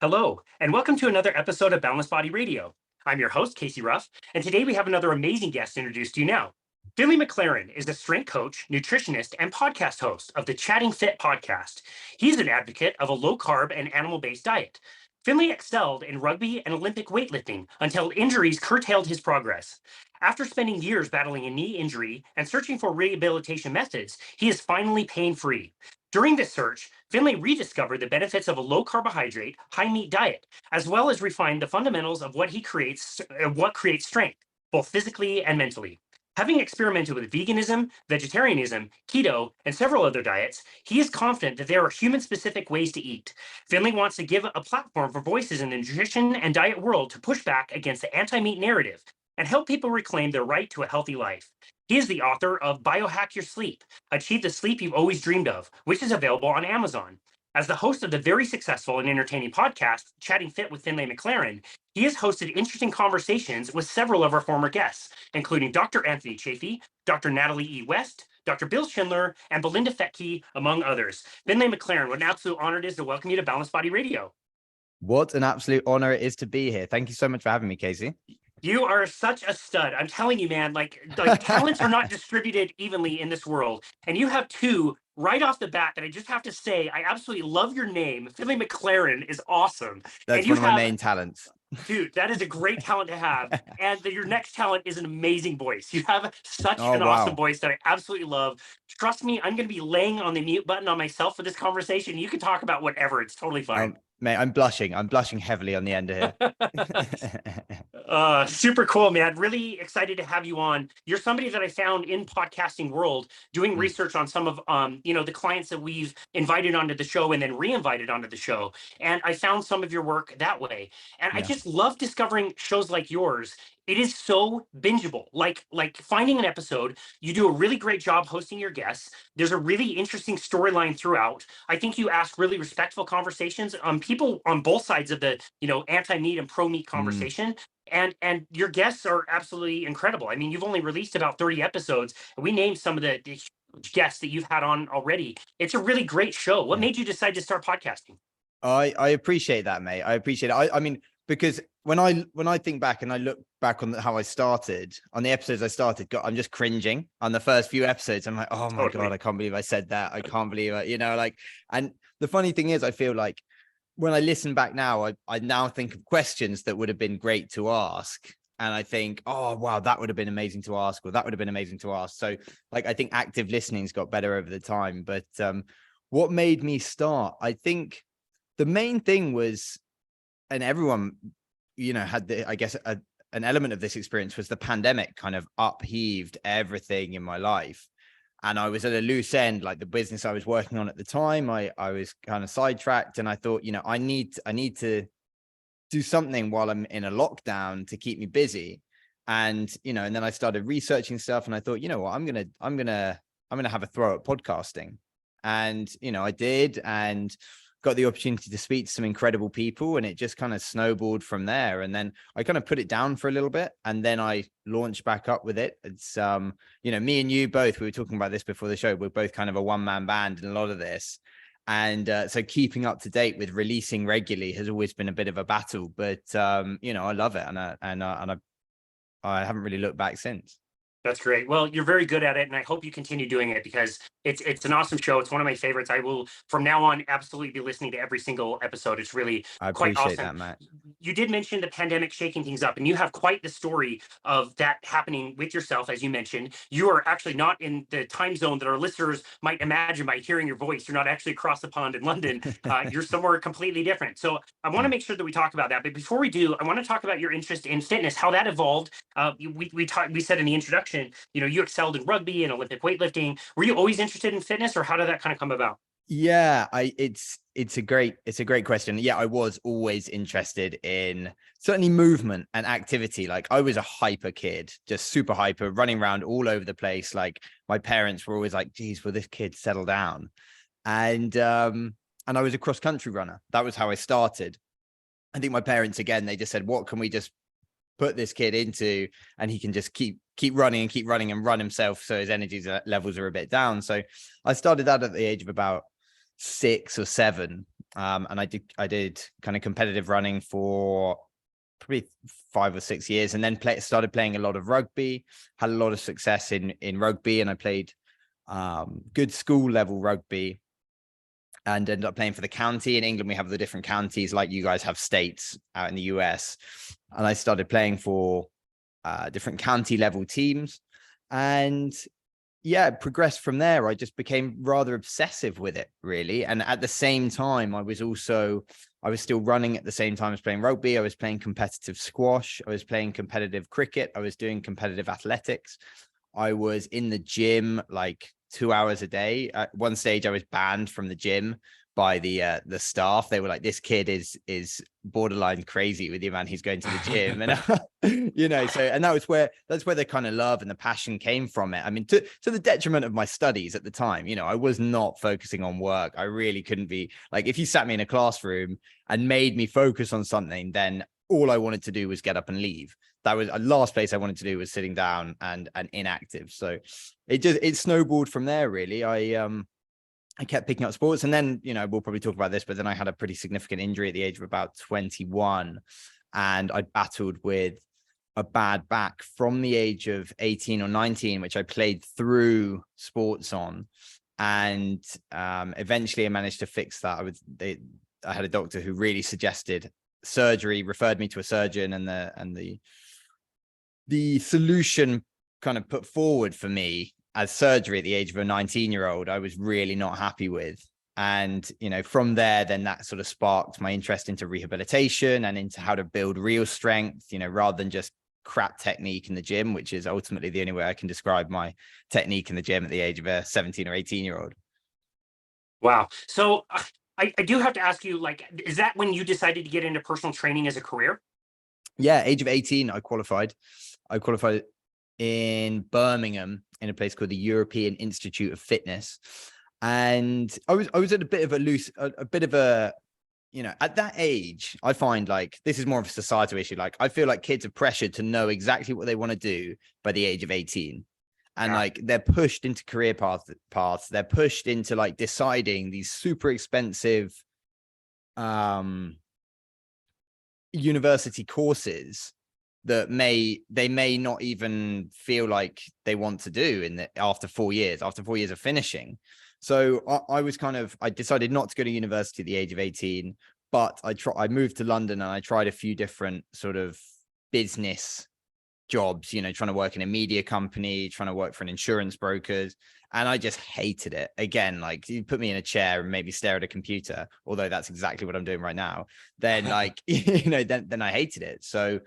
Hello, and welcome to another episode of Boundless Body Radio. I'm your host, Casey Ruff, and today we have another amazing guest to introduce to you now. Finlay MacLaren is a strength coach, nutritionist, and podcast host of the Chatting Fit podcast. He's an advocate of a low-carb and animal-based diet. Finlay excelled in rugby and Olympic weightlifting until injuries curtailed his progress. After spending years battling a knee injury and searching for rehabilitation methods, he is finally pain-free. During this search, Finlay rediscovered the benefits of a low carbohydrate, high meat diet, as well as refined the fundamentals of what creates strength, both physically and mentally. Having experimented with veganism, vegetarianism, keto, and several other diets, he is confident that there are human-specific ways to eat. Finlay wants to give a platform for voices in the nutrition and diet world to push back against the anti-meat narrative and help people reclaim their right to a healthy life. He is the author of Biohack Your Sleep, Achieve the Sleep You've Always Dreamed of, which is available on Amazon. As the host of the very successful and entertaining podcast, Chatting Fit with Finlay MacLaren, he has hosted interesting conversations with several of our former guests, including Dr. Anthony Chafee, Dr. Natalie E. West, Dr. Bill Schindler, and Belinda Fettke, among others. Finlay MacLaren, what an absolute honor it is to welcome you to Balanced Body Radio. What an absolute honor it is to be here. Thank you so much for having me, Casey. You are such a stud. I'm telling you, man, like talents are not distributed evenly in this world. And you have two right off the bat that I just have to say, I absolutely love your name. Finlay MacLaren is awesome. That's one of my main talents. Dude, that is a great talent to have. And your next talent is an amazing voice. You have such an awesome voice that I absolutely love. Trust me, I'm going to be laying on the mute button on myself for this conversation. You can talk about whatever. It's totally fine. Mate, I'm blushing. I'm blushing heavily on the end of here. Super cool, man. Really excited to have you on. You're somebody that I found in podcasting world doing research on some of the clients that we've invited onto the show and then re-invited onto the show. And I found some of your work that way. And I just love discovering shows like yours. It is so bingeable. Like finding an episode, you do a really great job hosting your guests. There's a really interesting storyline throughout. I think you ask really respectful conversations. People on both sides of the anti-meat and pro-meat conversation. And your guests are absolutely incredible. I mean, you've only released about 30 episodes, and we named some of the guests that you've had on already. It's a really great show. What made you decide to start podcasting? I appreciate that, mate. I appreciate it. I mean, because when I think back and I look back on how I started, on the episodes I started, I'm just cringing on the first few episodes. I'm like, oh my God, I can't believe I said that. I can't believe it, and the funny thing is, I feel like when I listen back now, I now think of questions that would have been great to ask. And I think, oh, wow, that would have been amazing to ask, or that would have been amazing to ask. So like, I think active listening's got better over the time. But what made me start, I think the main thing was, and everyone, had an element of this experience, was the pandemic kind of upheaved everything in my life. And I was at a loose end, like the business I was working on at the time, I was kind of sidetracked, and I thought, I need to do something while I'm in a lockdown to keep me busy. And, and then I started researching stuff, and I thought, what, I'm going to have a throw at podcasting. And, I did, and got the opportunity to speak to some incredible people, and it just kind of snowballed from there. And then I kind of put it down for a little bit, and then I launched back up with it. It's, me and you both, we were talking about this before the show. We're both kind of a one-man band in a lot of this. And so keeping up to date with releasing regularly has always been a bit of a battle, but I love it. And I haven't really looked back since. That's great. Well, you're very good at it, and I hope you continue doing it, because it's an awesome show. It's one of my favorites. I will, from now on, absolutely be listening to every single episode. It's really quite awesome. That, Matt. You did mention the pandemic shaking things up, and you have quite the story of that happening with yourself, as you mentioned. You are actually not in the time zone that our listeners might imagine by hearing your voice. You're not actually across the pond in London. You're somewhere completely different. So I want to make sure that we talk about that. But before we do, I want to talk about your interest in fitness, how that evolved. We said in the introduction, you excelled in rugby and Olympic weightlifting. Were you always interested in fitness, or how did that kind of come about? Yeah, it's a great question. Yeah, I was always interested in certainly movement and activity. Like, I was a hyper kid, just super hyper, running around all over the place. Like, my parents were always like, geez, will this kid settle down? And I was a cross country runner. That was how I started. I think my parents, again, they just said, what can we just put this kid into, and he can just keep running and run himself, so his energy levels are a bit down. So I started that at the age of about 6 or 7, And I did kind of competitive running for probably 5 or 6 years, and then started playing a lot of rugby, had a lot of success in rugby, and I played good school level rugby and ended up playing for the county. In England, we have the different counties, like you guys have states out in the US. And I started playing for different county level teams. And yeah, it progressed from there. I just became rather obsessive with it, really. And at the same time, I was still running at the same time as playing rugby. I was playing competitive squash. I was playing competitive cricket. I was doing competitive athletics. I was in the gym like 2 hours a day. At one stage, I was banned from the gym by the staff. They were like, "This kid is borderline crazy with the amount he's going to the gym," and you know. So, and that's where the kind of love and the passion came from it. I mean, to the detriment of my studies at the time. You know, I was not focusing on work. I really couldn't be. Like, if you sat me in a classroom and made me focus on something, then all I wanted to do was get up and leave. That was the last place I wanted to do, was sitting down and inactive. So it snowballed from there, really. I kept picking up sports, and then, you know, we'll probably talk about this, but then I had a pretty significant injury at the age of about 21, and I battled with a bad back from the age of 18 or 19, which I played through sports on. And eventually I managed to fix that. I had a doctor who really suggested surgery, referred me to a surgeon, and the solution kind of put forward for me as surgery at the age of a 19-year-old, I was really not happy with. And, you know, from there, then that sort of sparked my interest into rehabilitation and into how to build real strength, you know, rather than just crap technique in the gym, which is ultimately the only way I can describe my technique in the gym at the age of a 17 or 18-year-old. Wow. So I do have to ask you, like, is that when you decided to get into personal training as a career? Yeah, age of 18, I qualified. I qualified in Birmingham in a place called the European Institute of Fitness. And I was at a bit of a, you know, at that age, I find like this is more of a societal issue. Like, I feel like kids are pressured to know exactly what they want to do by the age of 18. And like, they're pushed into career paths. They're pushed into like deciding these super expensive university courses that they may not even feel like they want to do after 4 years of finishing. So I decided not to go to university at the age of 18, but I moved to London, and I tried a few different sort of business jobs, you know, trying to work in a media company, trying to work for an insurance broker. And I just hated it. Again, like, you put me in a chair and maybe stare at a computer, although that's exactly what I'm doing right now. Then like, you know, then I hated it. So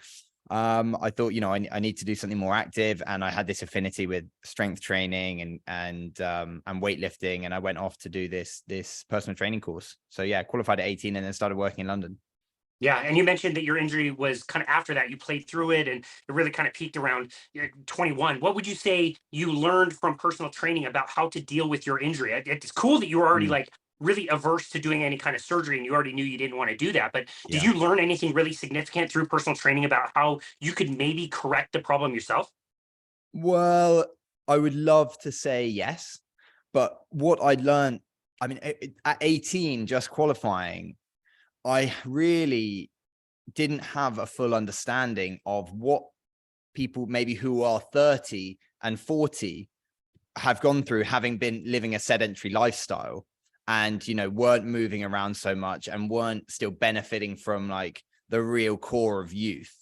I thought, you know, I need to do something more active, and I had this affinity with strength training and weightlifting, and I went off to do this personal training course. So yeah, qualified at 18 and then started working in London. Yeah, and you mentioned that your injury was kind of after that. You played through it, and it really kind of peaked around 21. What would you say you learned from personal training about how to deal with your injury? It's cool that you were already Mm, like really averse to doing any kind of surgery, and you already knew you didn't want to do that. But did yeah. you learn anything really significant through personal training about how you could maybe correct the problem yourself? Well, I would love to say yes, but what I learned, I mean, at 18, just qualifying, I really didn't have a full understanding of what people maybe who are 30 and 40 have gone through, having been living a sedentary lifestyle, and, you know, weren't moving around so much and weren't still benefiting from like the real core of youth.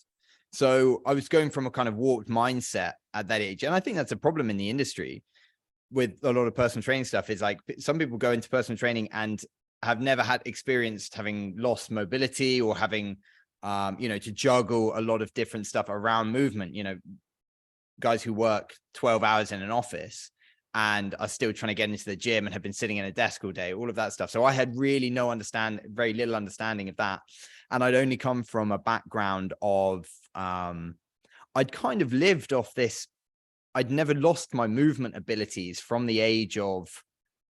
So I was going from a kind of warped mindset at that age. And I think that's a problem in the industry with a lot of personal training stuff, is like, some people go into personal training and have never had experienced having lost mobility, or having you know, to juggle a lot of different stuff around movement. You know, guys who work 12 hours in an office and are still trying to get into the gym and have been sitting in a desk all day, all of that stuff. So I had really very little understanding of that. And I'd only come from a background of, I'd kind of lived off this. I'd never lost my movement abilities from the age of,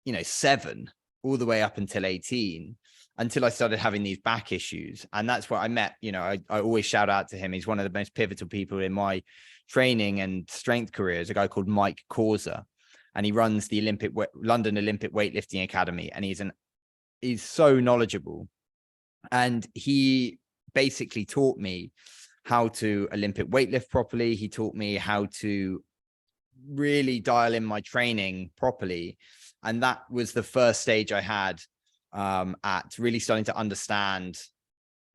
you know, 7 all the way up until 18, until I started having these back issues. And that's where I met, you know, I always shout out to him. He's one of the most pivotal people in my training and strength careers, a guy called Mike Causa, and he runs the London Olympic Weightlifting Academy. And he's an is so knowledgeable, and he basically taught me how to Olympic weightlift properly. He taught me how to really dial in my training properly. And that was the first stage I had at really starting to understand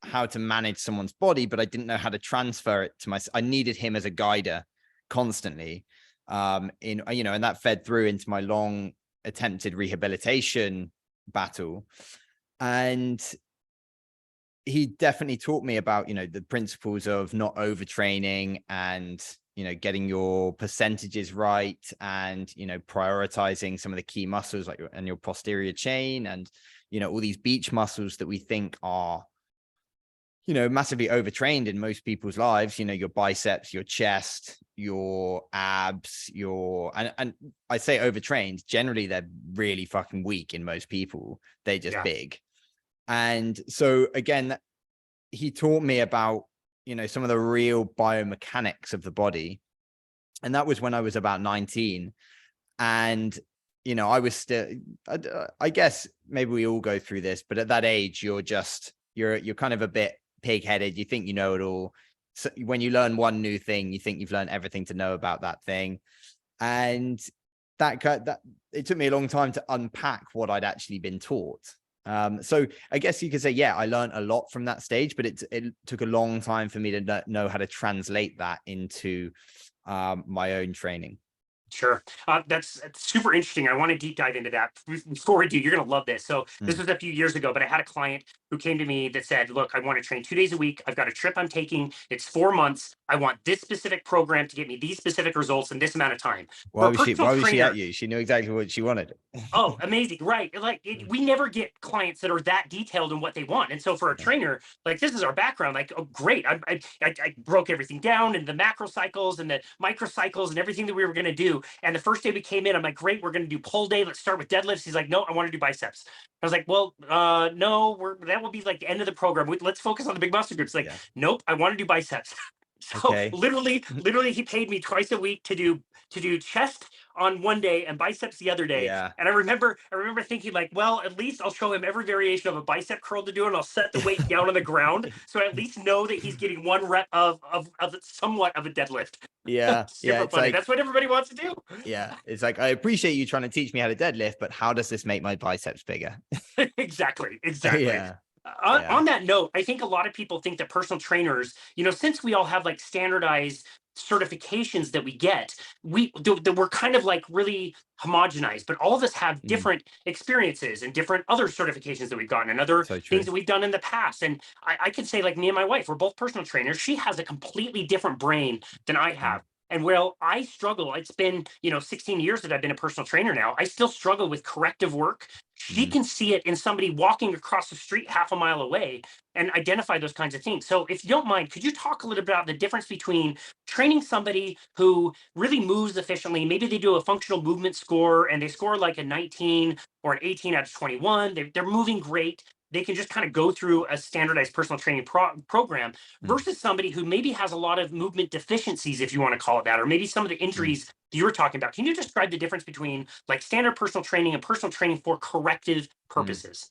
how to manage someone's body, but I didn't know how to transfer it to myself. I needed him as a guider constantly. And that fed through into my long attempted rehabilitation battle. And he definitely taught me about, the principles of not overtraining and, getting your percentages right, and, prioritizing some of the key muscles like and your posterior chain, and, all these beach muscles that we think are, massively overtrained in most people's lives, your biceps, your chest, your abs, and I say overtrained, generally they're really fucking weak in most people. They're just big. And so again, he taught me about, some of the real biomechanics of the body. And that was when I was about 19. And, I was still, I guess maybe we all go through this, but at that age, you're kind of a bit pig-headed. You think you know it all. So when you learn one new thing, you think you've learned everything to know about that thing. And that it took me a long time to unpack what I'd actually been taught. So I guess you could say, yeah, I learned a lot from that stage, but it took a long time for me to know how to translate that into my own training. Sure. That's super interesting. I want to deep dive into that. Before we do, you're going to love this. So this was a few years ago, but I had a client who came to me that said, look, I want to train 2 days a week. I've got a trip I'm taking. It's 4 months. I want this specific program to get me these specific results in this amount of time. Why was she at you? She knew exactly what she wanted. Oh, amazing. Right. Like we never get clients that are that detailed in what they want. And so for a trainer, like this is our background. Like, oh, great. I broke everything down and the macro cycles and the micro cycles and everything that we were going to do. And the first day we came in, I'm like, great, we're going to do pull day. Let's start with deadlifts. He's like, no, I want to do biceps. I was like, well, no, that will be like the end of the program. Let's focus on the big muscle groups. Like, nope, I want to do biceps. So literally he paid me twice a week to do chest on one day and biceps the other day. Yeah. And I remember thinking like, well, at least I'll show him every variation of a bicep curl to do, and I'll set the weight down on the ground. So I at least know that he's getting 1 rep of somewhat of a deadlift. Yeah. Super funny. Like, that's what everybody wants to do. Yeah. It's like, I appreciate you trying to teach me how to deadlift, but how does this make my biceps bigger? Exactly. Yeah. On that note, I think a lot of people think that personal trainers, since we all have like standardized certifications that we get, we're kind of like really homogenized, but all of us have different experiences and different other certifications that we've gotten and other things that we've done in the past. And I could say, like, me and my wife, we're both personal trainers. She has a completely different brain than I have. And while I struggle, it's been, 16 years that I've been a personal trainer now, I still struggle with corrective work. She can see it in somebody walking across the street half a mile away and identify those kinds of things. So if you don't mind, could you talk a little bit about the difference between training somebody who really moves efficiently? Maybe they do a functional movement score and they score like a 19 or an 18 out of 21. They're moving great. They can just kind of go through a standardized personal training program versus somebody who maybe has a lot of movement deficiencies, if you want to call it that, or maybe some of the injuries that you were talking about. Can you describe the difference between like standard personal training and personal training for corrective purposes?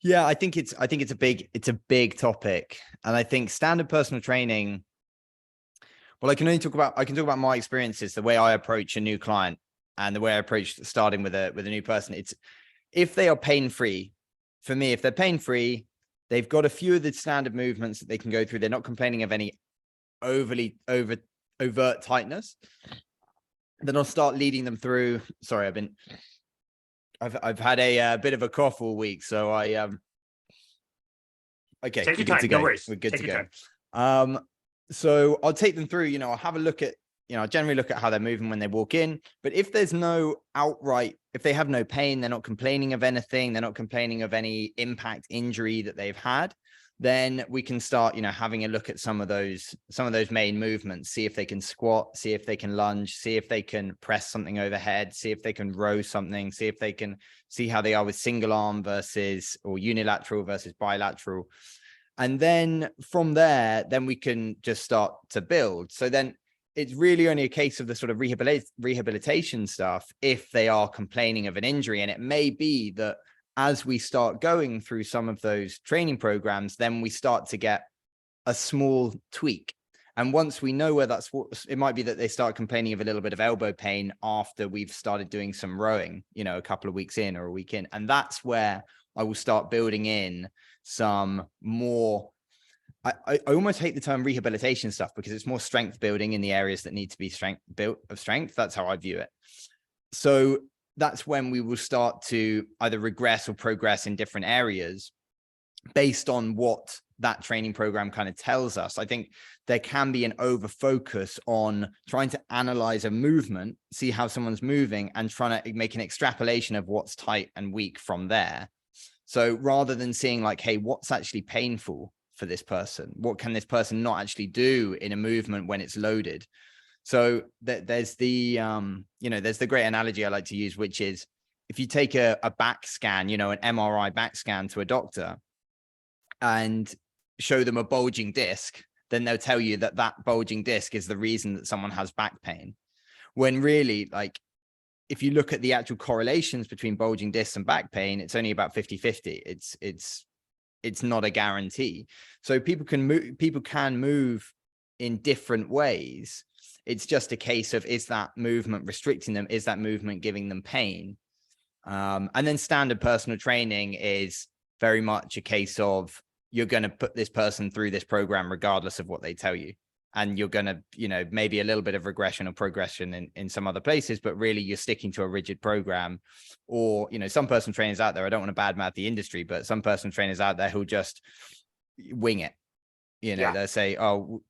Yeah, I think it's a big topic. And I think standard personal training, well, I can talk about my experiences, the way I approach a new client and the way I approach starting with a new person. It's if they are pain-free. For me, if they're pain-free, they've got a few of the standard movements that they can go through. They're not complaining of any overt tightness. Then I'll start leading them through. Sorry, I've had a bit of a cough all week, so okay, take your time. No worries. We're good to go. So I'll take them through. I'll have a look at. I generally look at how they're moving when they walk in. But if there's if they have no pain, they're not complaining of anything, they're not complaining of any impact injury that they've had, then we can start, having a look at some of those main movements, see if they can squat, see if they can lunge, see if they can press something overhead, see if they can row something, see how they are with single arm or unilateral versus bilateral. And then from there, then we can just start to build. So then it's really only a case of the sort of rehabilitation stuff if they are complaining of an injury. And it may be that as we start going through some of those training programs, then we start to get a small tweak. And once we know where that's what, it might be that they start complaining of a little bit of elbow pain after we've started doing some rowing, you know, a couple of weeks in or a week in. And that's where I will start building in some more, I almost hate the term rehabilitation stuff, because it's more strength building in the areas that need to be built of strength. That's how I view it. So that's when we will start to either regress or progress in different areas based on what that training program kind of tells us. I think there can be an over focus on trying to analyze a movement, see how someone's moving, and trying to make an extrapolation of what's tight and weak from there. So rather than seeing like, hey, what's actually painful for this person? What can this person not actually do in a movement when it's loaded? So there's the, there's the great analogy I like to use, which is if you take a back scan, an MRI back scan to a doctor and show them a bulging disc, then they'll tell you that that bulging disc is the reason that someone has back pain. When really, like, if you look at the actual correlations between bulging discs and back pain, it's only about 50-50. It's not a guarantee. So people can move in different ways. It's just a case of, is that movement restricting them? Is that movement giving them pain? And then standard personal training is very much a case of, you're going to put this person through this program regardless of what they tell you. And you're going to, maybe a little bit of regression or progression in some other places, but really you're sticking to a rigid program. Or, some personal trainers out there, I don't want to badmouth the industry, but some personal trainers out there who'll just wing it. They'll say, oh,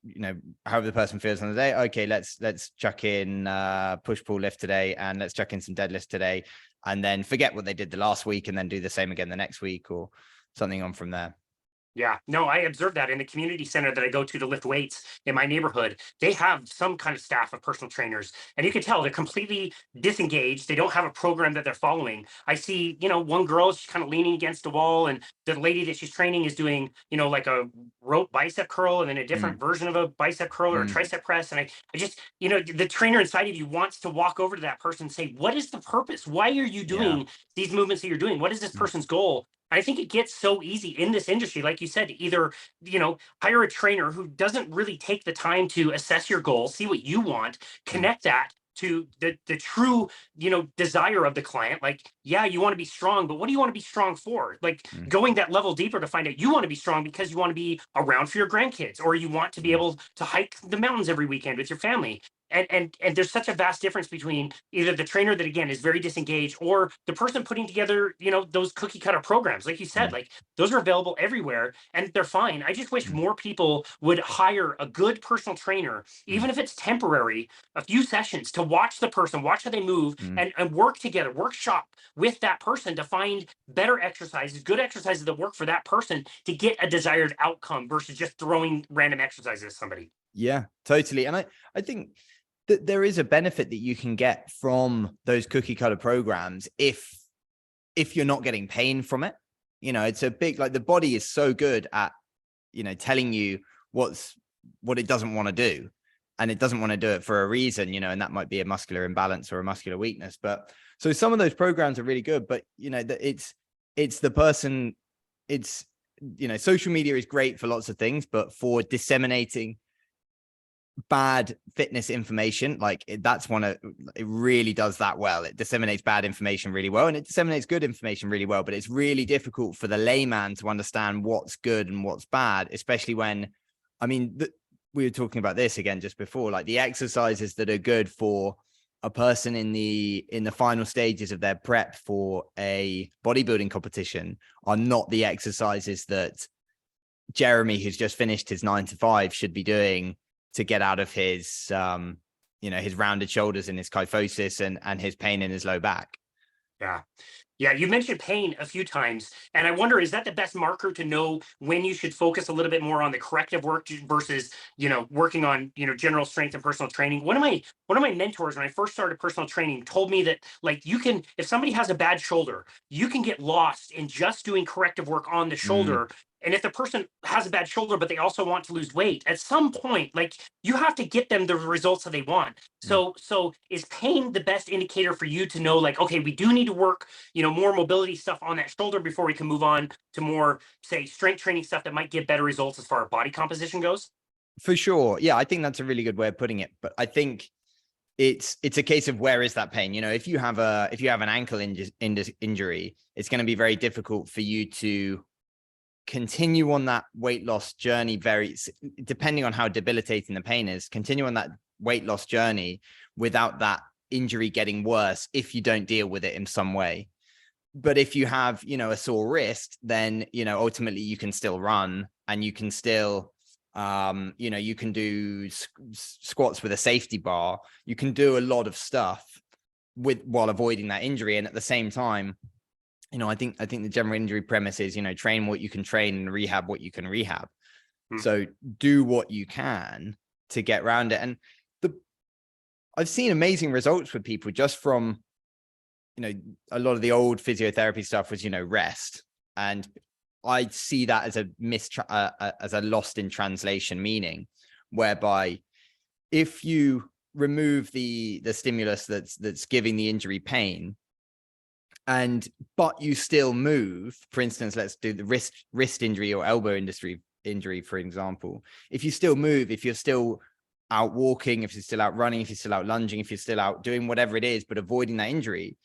however the person feels on the day, okay, let's chuck in push pull lift today, and let's chuck in some deadlifts today, and then forget what they did the last week and then do the same again the next week or something on from there. Yeah, no, I observed that in the community center that I go to lift weights in my neighborhood. They have some kind of staff of personal trainers, and you can tell they're completely disengaged. They don't have a program that they're following. I see, one girl, she's kind of leaning against a wall, and the lady that she's training is doing, like a rope bicep curl and then a different version of a bicep curl or a tricep press. And I just, the trainer inside of you wants to walk over to that person and say, what is the purpose? Why are you doing these movements that you're doing? What is this person's goal? I think it gets so easy in this industry, like you said, to either, hire a trainer who doesn't really take the time to assess your goal, see what you want, connect that to the true, desire of the client. Like, yeah, you want to be strong, but what do you want to be strong for? Like going that level deeper to find out you want to be strong because you want to be around for your grandkids, or you want to be able to hike the mountains every weekend with your family. And there's such a vast difference between either the trainer that, again, is very disengaged, or the person putting together, those cookie cutter programs. Like you said, like those are available everywhere and they're fine. I just wish more people would hire a good personal trainer, even if it's temporary, a few sessions to watch the person, watch how they move, and work together, workshop with that person to find better exercises, good exercises that work for that person to get a desired outcome versus just throwing random exercises at somebody. Yeah, totally. And I think that there is a benefit that you can get from those cookie cutter programs if you're not getting pain from it. It's a big, like, the body is so good at telling you what it doesn't want to do, and it doesn't want to do it for a reason, and that might be a muscular imbalance or a muscular weakness. But so some of those programs are really good, but it's the person, it's social media is great for lots of things, but for disseminating bad fitness information, that's it really does that well. It disseminates bad information really well, and it disseminates good information really well, but it's really difficult for the layman to understand what's good and what's bad, especially when, we were talking about this again just before, like the exercises that are good for a person in the final stages of their prep for a bodybuilding competition are not the exercises that Jeremy, who's just finished his 9 to 5, should be doing to get out of his, his rounded shoulders and his kyphosis and his pain in his low back. Yeah. You mentioned pain a few times, and I wonder, is that the best marker to know when you should focus a little bit more on the corrective work versus, working on, general strength and personal training? One of my mentors, when I first started personal training, told me that, like, if somebody has a bad shoulder, you can get lost in just doing corrective work on the shoulder And if the person has a bad shoulder, but they also want to lose weight, at some point, like you have to get them the results that they want. Mm. So is pain the best indicator for you to know, like, okay, we do need to work, more mobility stuff on that shoulder before we can move on to more, say, strength training stuff that might give better results as far as body composition goes? For sure. Yeah, I think that's a really good way of putting it. But I think it's a case of where is that pain? If you have an ankle injury, it's going to be very difficult for you to continue on that weight loss journey, very depending on how debilitating the pain is, continue on that weight loss journey without that injury getting worse if you don't deal with it in some way. But if you have, a sore wrist, then, ultimately you can still run, and you can still, you can do squats with a safety bar. You can do a lot of stuff while avoiding that injury. And at the same time, I think the general injury premise is, train what you can train and rehab what you can rehab. So do what you can to get around it. And I've seen amazing results with people just from, a lot of the old physiotherapy stuff was, rest. And I see that as as a lost in translation meaning, whereby if you remove the stimulus that's giving the injury pain, but you still move, for instance, let's do the wrist injury or elbow injury, for example. If you still move, if you're still out walking, if you're still out running, if you're still out lunging, if you're still out doing whatever it is, but avoiding that injury,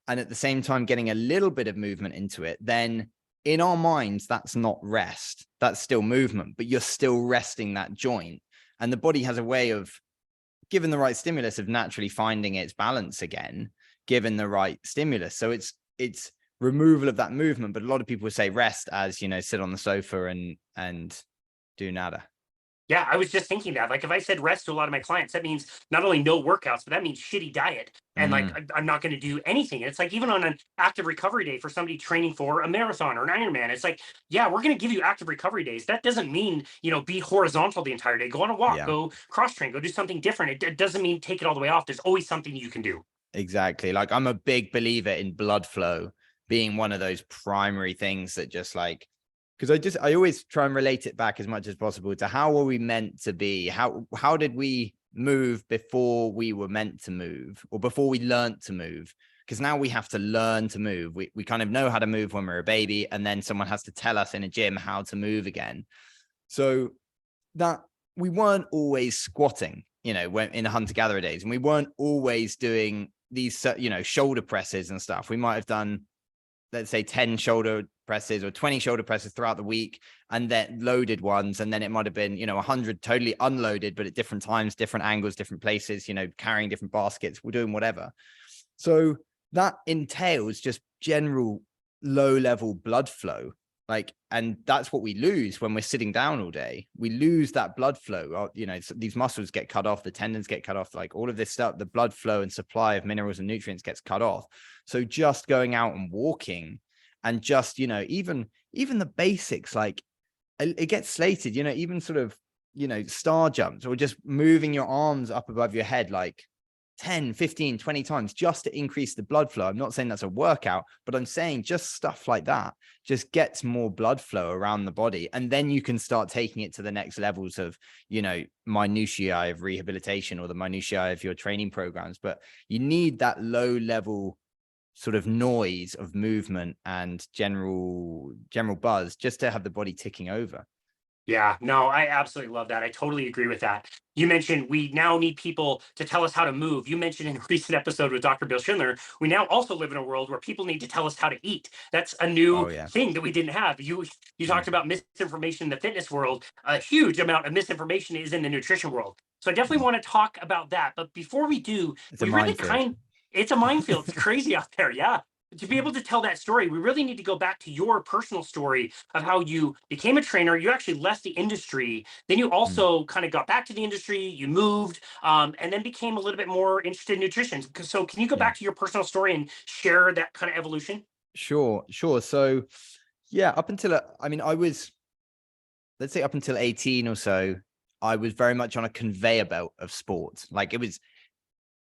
and at the same time getting a little bit of movement into it, then in our minds, that's not rest. That's still movement, but you're still resting that joint. And the body has a way of, given the right stimulus, of naturally finding its balance again, given the right stimulus. So it's removal of that movement. But a lot of people say rest as, sit on the sofa and do nada. Yeah, I was just thinking that. Like, if I said rest to a lot of my clients, that means not only no workouts, but that means shitty diet. And like, I'm not going to do anything. And it's like, even on an active recovery day for somebody training for a marathon or an Ironman, it's like, yeah, we're going to give you active recovery days. That doesn't mean, be horizontal the entire day. Go on a walk, Yeah, go cross train, go do something different. It doesn't mean take it all the way off. There's always something you can do. exactly. Like, I'm a big believer in blood flow being one of those primary things that just like, because I always try and relate it back as much as possible to how were we meant to be? How did we move before we were meant to move, or before we learned to move? Because now we have to learn to move. We kind of know how to move when we're a baby, and then someone has to tell us in a gym how to move again. So that we weren't always squatting, when in the hunter-gatherer days, and we weren't always doing these, shoulder presses and stuff. We might have done, let's say, 10 shoulder presses or 20 shoulder presses throughout the week, and then loaded ones. And then it might have been, 100 totally unloaded, but at different times, different angles, different places, carrying different baskets, we're doing whatever. So that entails just general low level blood flow. And that's what we lose when we're sitting down all day. We lose that blood flow. These muscles get cut off, the tendons get cut off, like all of this stuff, the blood flow and supply of minerals and nutrients gets cut off. So just going out and walking, and just, even the basics, like it gets slated, even sort of, star jumps, or just moving your arms up above your head, like 10, 15, 20 times just to increase the blood flow. I'm not saying that's a workout, but I'm saying just stuff like that just gets more blood flow around the body. And then you can start taking it to the next levels of, minutiae of rehabilitation, or the minutiae of your training programs. But you need that low level sort of noise of movement and general buzz just to have the body ticking over. Yeah, no, I absolutely love that. I totally agree with that. You mentioned we now need people to tell us how to move. You mentioned in a recent episode with Dr. Bill Schindler, we now also live in a world where people need to tell us how to eat. That's a Oh new yeah. thing that we didn't have. You talked about misinformation in the fitness world. A huge amount of misinformation is in the nutrition world. So I definitely want to talk about that. But before we do, It's a we really minefield. it's a minefield. It's crazy out there. Yeah. To be able to tell that story, we really need to go back to your personal story of how you became a trainer. You actually left the industry. Then you also kind of got back to the industry. You moved, and then became a little bit more interested in nutrition. So, can you go Yeah, back to your personal story and share that kind of evolution? sure. So yeah, up until I was, let's say, up until 18 or so, I was very much on a conveyor belt of sport. Like,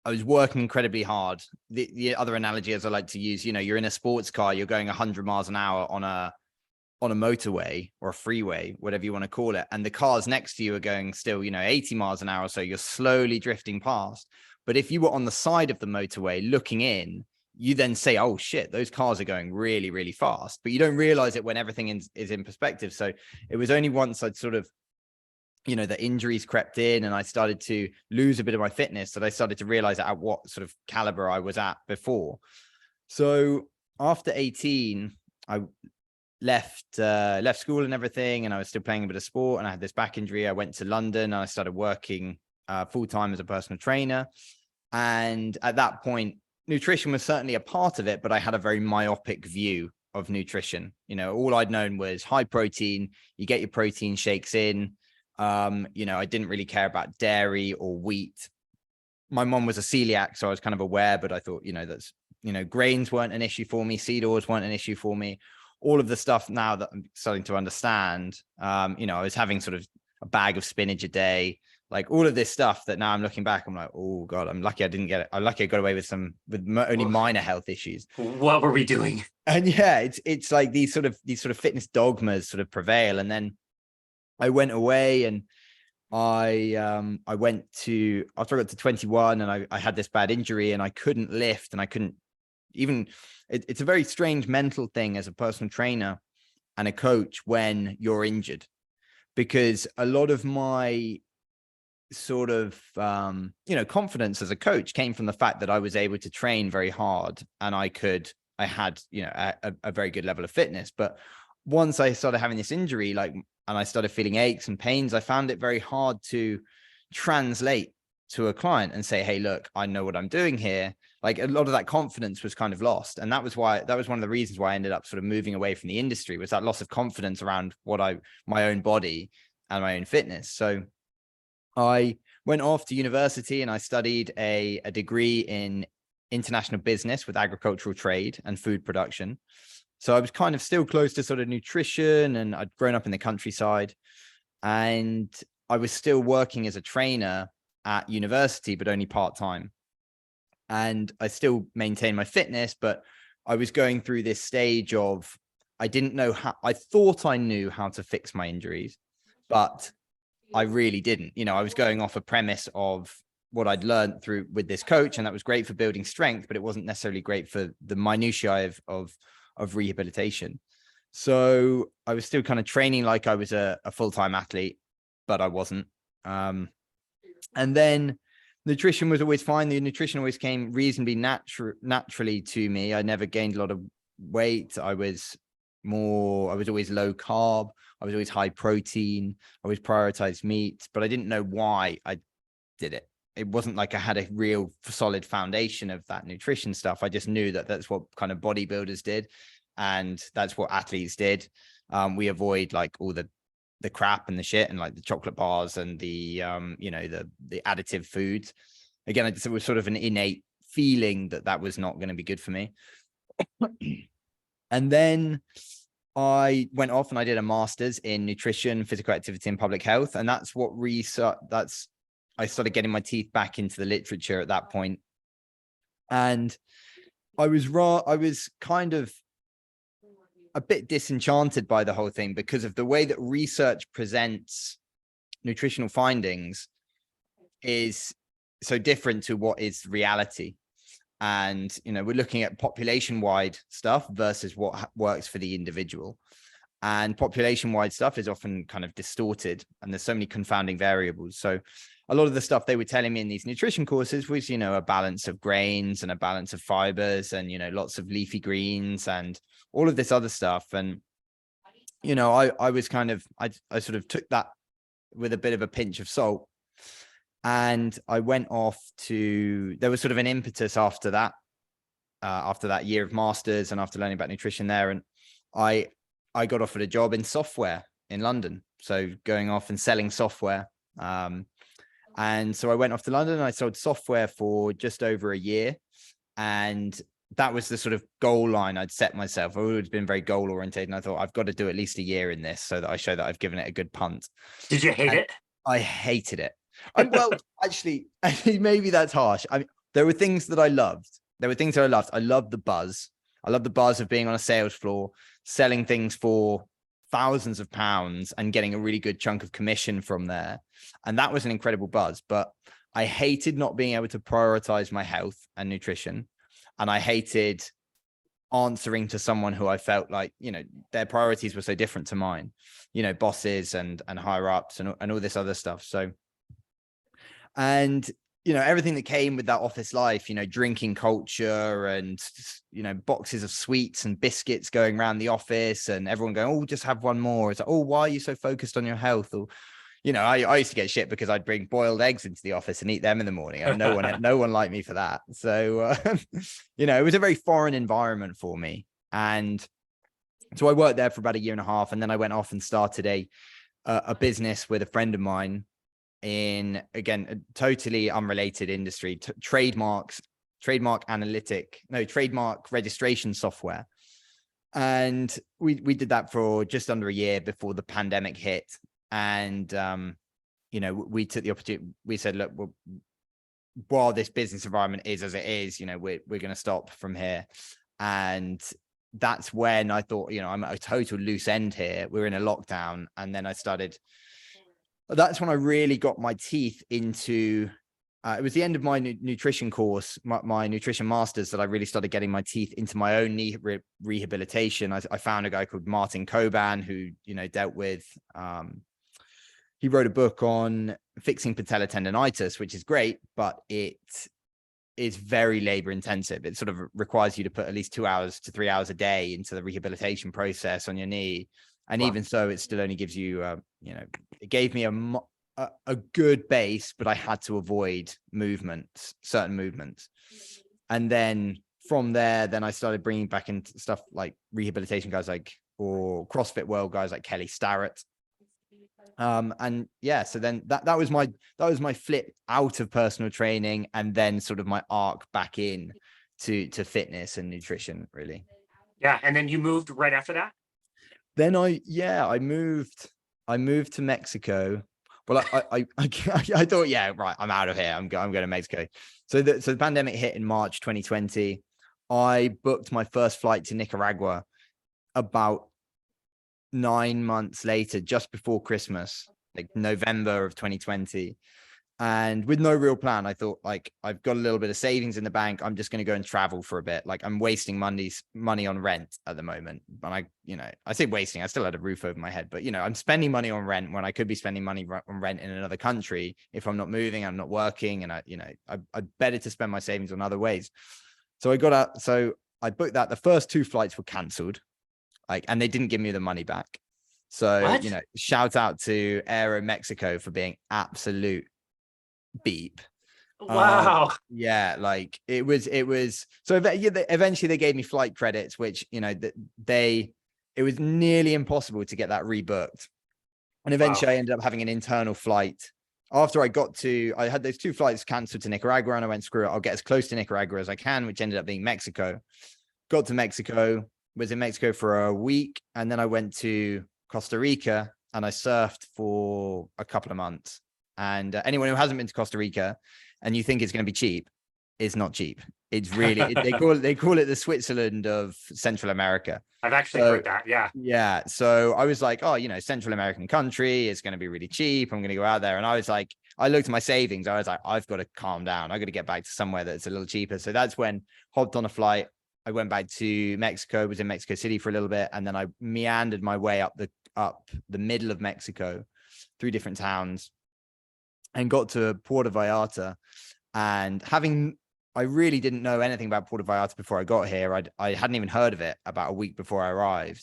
I was working incredibly hard. The other analogy, as I like to use, you're in a sports car, you're going 100 miles an hour on on a motorway or a freeway, whatever you want to call it, and the cars next to you are going still, 80 miles an hour. So you're slowly drifting past. But if you were on the side of the motorway looking in, you then say, oh shit, those cars are going really, really fast. But you don't realize it when everything is in perspective. So it was only once I'd sort of, the injuries crept in and I started to lose a bit of my fitness that I started to realize at what sort of caliber I was at before. So after 18, I left school and everything, and I was still playing a bit of sport, and I had this back injury. I went to London and I started working full-time as a personal trainer. And at that point, nutrition was certainly a part of it, but I had a very myopic view of nutrition. All I'd known was high protein, you get your protein shakes in. I didn't really care about dairy or wheat. My mom was a celiac, so I was kind of aware, but I thought, that's, grains weren't an issue for me. Seed oils weren't an issue for me. All of the stuff now that I'm starting to understand, I was having sort of a bag of spinach a day, like all of this stuff that now I'm looking back, I'm like, oh God, I'm lucky I didn't get it. I'm lucky I got away with only minor health issues. What were we doing? And yeah, it's like these sort of fitness dogmas sort of prevail. And then I went away and I went to, after I got to 21 and I had this bad injury and I couldn't lift and I couldn't even, it's a very strange mental thing as a personal trainer and a coach when you're injured, because a lot of my sort of, confidence as a coach came from the fact that I was able to train very hard and I had, a very good level of fitness. But once I started having this injury, and I started feeling aches and pains, I found it very hard to translate to a client and say, hey, look, I know what I'm doing here. Like a lot of that confidence was kind of lost. And that was one of the reasons why I ended up sort of moving away from the industry, was that loss of confidence around my own body and my own fitness. So I went off to university and I studied a degree in international business with agricultural trade and food production. So I was kind of still close to sort of nutrition, and I'd grown up in the countryside, and I was still working as a trainer at university, but only part-time. And I still maintained my fitness, but I was going through this stage of, I didn't know how, I thought I knew how to fix my injuries, but I really didn't. I was going off a premise of what I'd learned through with this coach, and that was great for building strength, but it wasn't necessarily great for the minutiae of rehabilitation. So I was still kind of training like I was a full-time athlete, but I wasn't. And then nutrition was always fine. The nutrition always came reasonably naturally to me. I never gained a lot of weight. I was always low carb. I was always high protein. I always prioritized meat, but I didn't know why I did it. It wasn't like I had a real solid foundation of that nutrition stuff. I just knew that that's what kind of bodybuilders did, and that's what athletes did. We avoid like all the crap and the shit and like the chocolate bars and the the additive foods. Again, it was sort of an innate feeling that was not going to be good for me. And then I went off and I did a master's in nutrition, physical activity, and public health, and that's what I started getting my teeth back into the literature at that point. And I was kind of a bit disenchanted by the whole thing because of the way that research presents nutritional findings is so different to what is reality. And, we're looking at population-wide stuff versus what works for the individual. And population-wide stuff is often kind of distorted, and there's so many confounding variables. So a lot of the stuff they were telling me in these nutrition courses was, a balance of grains and a balance of fibers and, lots of leafy greens and all of this other stuff. And, I was kind of, I sort of took that with a bit of a pinch of salt. And I went off there was sort of an impetus after that year of masters and after learning about nutrition there. And I got offered a job in software in London. So going off and selling software. And so I went off to London and I sold software for just over a year. And that was the sort of goal line I'd set myself. I've always been very goal oriented. And I thought I've got to do at least a year in this so that I show that I've given it a good punt. Did you hate it? I hated it. Well, actually, maybe that's harsh. There were things that I loved. I loved the buzz. I loved the buzz of being on a sales floor, selling things for thousands of pounds and getting a really good chunk of commission from there. And that was an incredible buzz. But I hated not being able to prioritize my health and nutrition. And I hated answering to someone who I felt like, their priorities were so different to mine, bosses and higher ups and all this other stuff. So, and, everything that came with that office life, drinking culture and, boxes of sweets and biscuits going around the office and everyone going, oh, just have one more. It's like, oh, why are you so focused on your health? Or, I used to get shit because I'd bring boiled eggs into the office and eat them in the morning. And no one liked me for that. So, it was a very foreign environment for me. And so I worked there for about 1.5 years. And then I went off and started a business with a friend of mine in, again, a totally unrelated industry, trademark registration software. And we did that for just under 1 year before the pandemic hit. And, we took the opportunity. We said, look, while this business environment is as it is, we're going to stop from here. And that's when I thought, I'm at a total loose end here. We're in a lockdown. And then that's when I really got my teeth into, it was the end of my nutrition course, my nutrition masters, that I really started getting my teeth into my own knee rehabilitation. I found a guy called Martin Coban who, dealt with, he wrote a book on fixing patella tendonitis, which is great, but it is very labor intensive. It sort of requires you to put at least 2 hours to 3 hours a day into the rehabilitation process on your knee. And wow. Even so, it still only gives you, it gave me a good base, but I had to avoid certain movements. And then from there, I started bringing back into stuff like rehabilitation guys or CrossFit World guys like Kelly Starrett. And yeah, so then that was my flip out of personal training, and then sort of my arc back in to fitness and nutrition, really. Yeah. And then you moved right after that? Then I moved to Mexico. Well, I thought, yeah, right, I'm out of here. I'm going to Mexico. So the pandemic hit in March 2020. I booked my first flight to Nicaragua about 9 months later, just before Christmas, like November of 2020. And with no real plan, I thought, like, I've got a little bit of savings in the bank. I'm just going to go and travel for a bit. Like, I'm wasting money on rent at the moment. And I say wasting, I still had a roof over my head, but I'm spending money on rent when I could be spending money on rent in another country. If I'm not moving, I'm not working, and I better to spend my savings on other ways. So I got out. So I booked that. The first 2 flights were cancelled, and they didn't give me the money back. So, what? Shout out to Aero Mexico for being absolute beep. Wow. Yeah, like it was so eventually they gave me flight credits, which it was nearly impossible to get that rebooked. And eventually I ended up having an internal flight after I had those 2 flights canceled to Nicaragua, and I went, screw it, I'll get as close to Nicaragua as I can, which ended up being Mexico. Got to Mexico, was in Mexico for a week, and then I went to Costa Rica and I surfed for a couple of months. And anyone who hasn't been to Costa Rica and you think it's going to be cheap, it's not cheap. It's really, they call it the Switzerland of Central America. I've actually heard that. Yeah. Yeah. So I was like, oh, Central American country, it's going to be really cheap. I'm going to go out there. And I was like, I looked at my savings. I was like, I've got to calm down. I've got to get back to somewhere that's a little cheaper. So that's when hopped on a flight. I went back to Mexico, was in Mexico City for a little bit. And then I meandered my way up the middle of Mexico through different towns, and got to Puerto Vallarta. And I really didn't know anything about Puerto Vallarta before I got here. I hadn't even heard of it about a week before I arrived.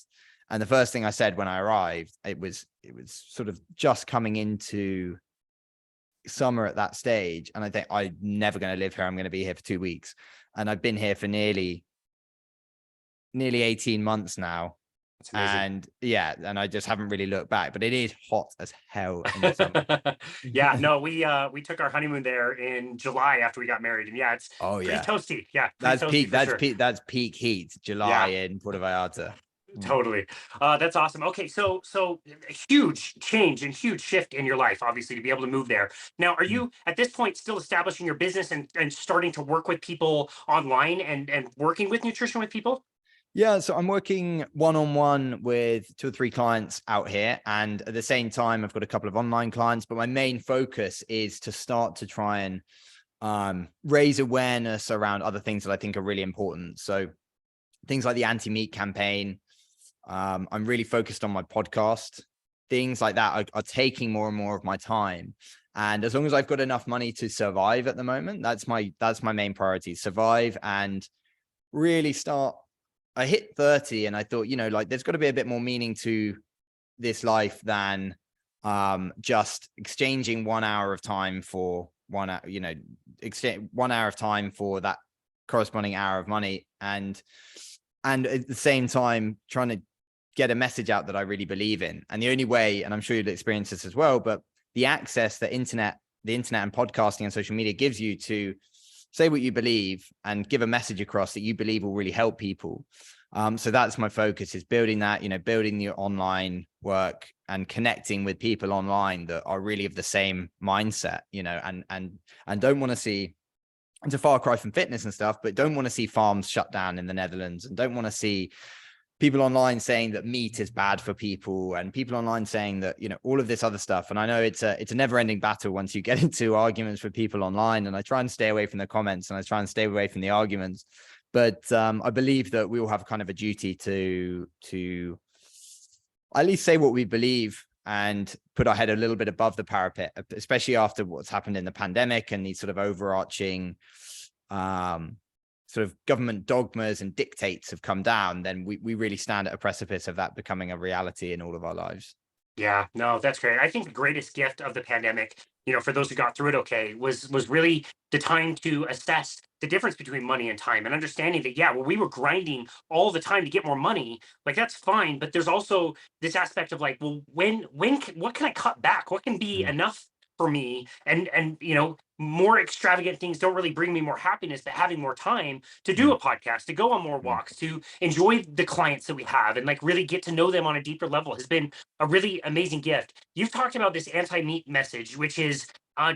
And the first thing I said when I arrived, it was sort of just coming into summer at that stage. And I think, I'm never going to live here. I'm going to be here for 2 weeks. And I've been here for nearly 18 months now. And yeah, and I just haven't really looked back, but it is hot as hell in the summer. Yeah, no, we took our honeymoon there in July after we got married, and yeah, it's pretty toasty. Yeah, that's peak heat, July in Puerto Vallarta. Totally. That's awesome. Okay, so a huge change and huge shift in your life, obviously, to be able to move there. Now, are you at this point still establishing your business and starting to work with people online and working with nutrition with people? Yeah, so I'm working one-on-one with 2 or 3 clients out here, and at the same time, I've got a couple of online clients. But my main focus is to start to try and raise awareness around other things that I think are really important. So things like the anti-meat campaign. I'm really focused on my podcast. Things like that are taking more and more of my time. And as long as I've got enough money to survive at the moment, that's my main priority: survive and really start. I hit 30 and I thought, like there's got to be a bit more meaning to this life than just exchanging 1 hour of time for 1 hour, exchange 1 hour of time for that corresponding hour of money, and at the same time trying to get a message out that I really believe in. And the only way, and I'm sure you'll experience this as well, but the access the internet and podcasting and social media gives you to say what you believe and give a message across that you believe will really help people. So that's my focus, is building that, building the online work and connecting with people online that are really of the same mindset, and don't want to see, it's a far cry from fitness and stuff, but don't want to see farms shut down in the Netherlands, and don't want to see people online saying that meat is bad for people, and people online saying that, all of this other stuff. And I know it's a never ending battle once you get into arguments with people online, and I try and stay away from the comments and I try and stay away from the arguments. But I believe that we all have kind of a duty to at least say what we believe and put our head a little bit above the parapet, especially after what's happened in the pandemic and these sort of overarching sort of government dogmas and dictates have come down. Then we really stand at a precipice of that becoming a reality in all of our lives. Yeah, no, that's great. I think the greatest gift of the pandemic, for those who got through it okay, was really the time to assess the difference between money and time, and understanding that, yeah, well, we were grinding all the time to get more money, like that's fine, but there's also this aspect of like, well, what can I cut back? What can be Mm, enough for me? And more extravagant things don't really bring me more happiness, but having more time to do mm, a podcast, to go on more mm, walks, to enjoy the clients that we have and like really get to know them on a deeper level has been a really amazing gift. You've talked about this anti-meat message, which is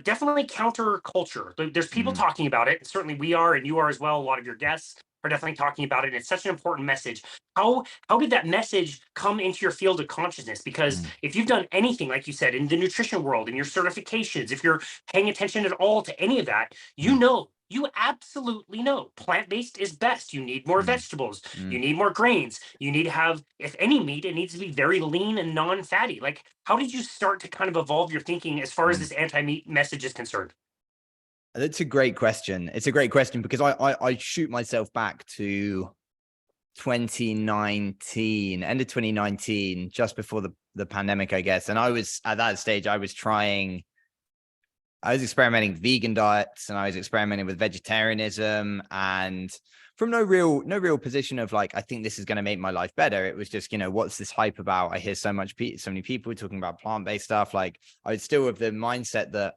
definitely counterculture. There's people mm, talking about it. Certainly we are, and you are as well. A lot of your guests are definitely talking about it. And it's such an important message. How did that message come into your field of consciousness? Because mm, if you've done anything, like you said, in the nutrition world, in your certifications, if you're paying attention at all to any of that, mm, you absolutely know plant-based is best. You need more mm, vegetables, you mm, need more grains, you need to have, if any meat, it needs to be very lean and non-fatty. Like, how did you start to kind of evolve your thinking as far as mm. this anti-meat message is concerned? That's a great question. It's a great question because I shoot myself back to 2019, end of 2019, just before the pandemic, I guess. And I was at that stage, I was experimenting with vegan diets, and I was experimenting with vegetarianism, and from no real position of like, I think this is going to make my life better. It was just, what's this hype about? I hear so many people talking about plant-based stuff. Like, I was still with the mindset that,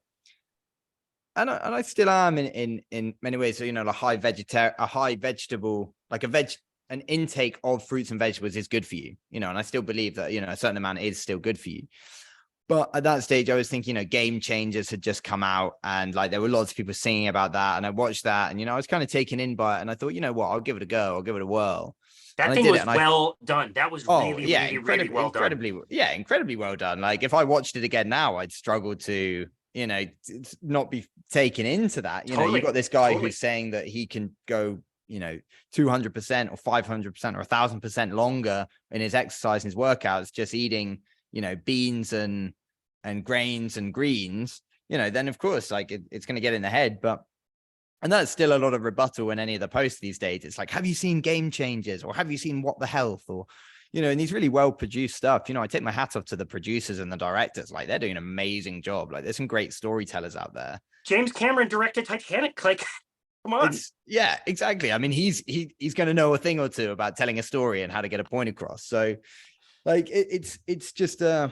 and I still am in many ways. So, a high vegetable, like an intake of fruits and vegetables is good for you, and I still believe that, a certain amount is still good for you. But at that stage, I was thinking, Game Changers had just come out, and like there were lots of people singing about that, and I watched that, and I was kind of taken in by it, and I thought, you know what, I'll give it a go, I'll give it a whirl, and That I thing did it, was and well done. That was oh really, yeah, really, really well done. incredibly well done. Like if I watched it again now, I'd struggle to, not be taken into that. You Totally, got this guy totally. who's saying that he can go, 200% or 500% or 1,000% longer in his exercise and his workouts, just eating, beans and grains and greens, then of course, like it's going to get in the head. And that's still a lot of rebuttal in any of the posts these days. It's like, have you seen Game Changers, or have you seen What the Health, or, and these really well produced stuff. I take my hat off to the producers and the directors. Like they're doing an amazing job. Like there's some great storytellers out there. James Cameron directed Titanic. Like, come on. Yeah, exactly. I mean, he's going to know a thing or two about telling a story and how to get a point across. So like it's just so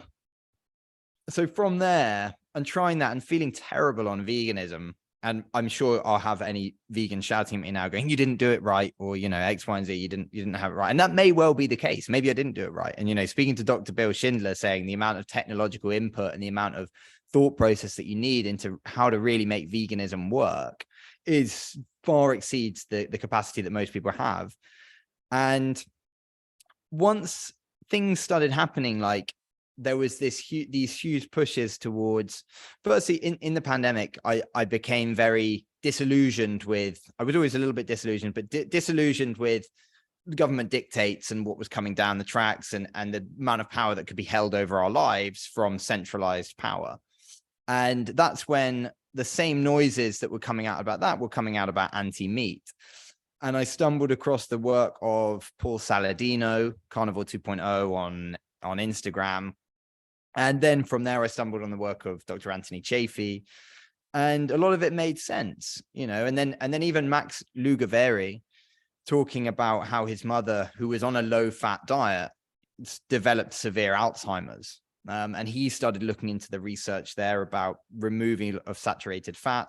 from there and trying that and feeling terrible on veganism, and I'm sure I'll have any vegan shouting at me now going, you didn't do it right, or X, Y, and Z, you didn't have it right. And that may well be the case. Maybe I didn't do it right. And speaking to Dr. Bill Schindler, saying the amount of technological input and the amount of thought process that you need into how to really make veganism work is far exceeds the capacity that most people have. And once things started happening, like there was these huge pushes towards, firstly in the pandemic, I became very disillusioned with, I was always a little bit disillusioned, but disillusioned with government dictates and what was coming down the tracks, and the amount of power that could be held over our lives from centralized power. And that's when the same noises that were coming out about that were coming out about anti-meat. And I stumbled across the work of Paul Saladino, Carnivore 2.0 on Instagram. And then from there, I stumbled on the work of Dr. Anthony Chaffee, and a lot of it made sense, you know. And then even Max Lugavere talking about how his mother, who was on a low-fat diet, developed severe Alzheimer's. And he started looking into the research there about removing of saturated fat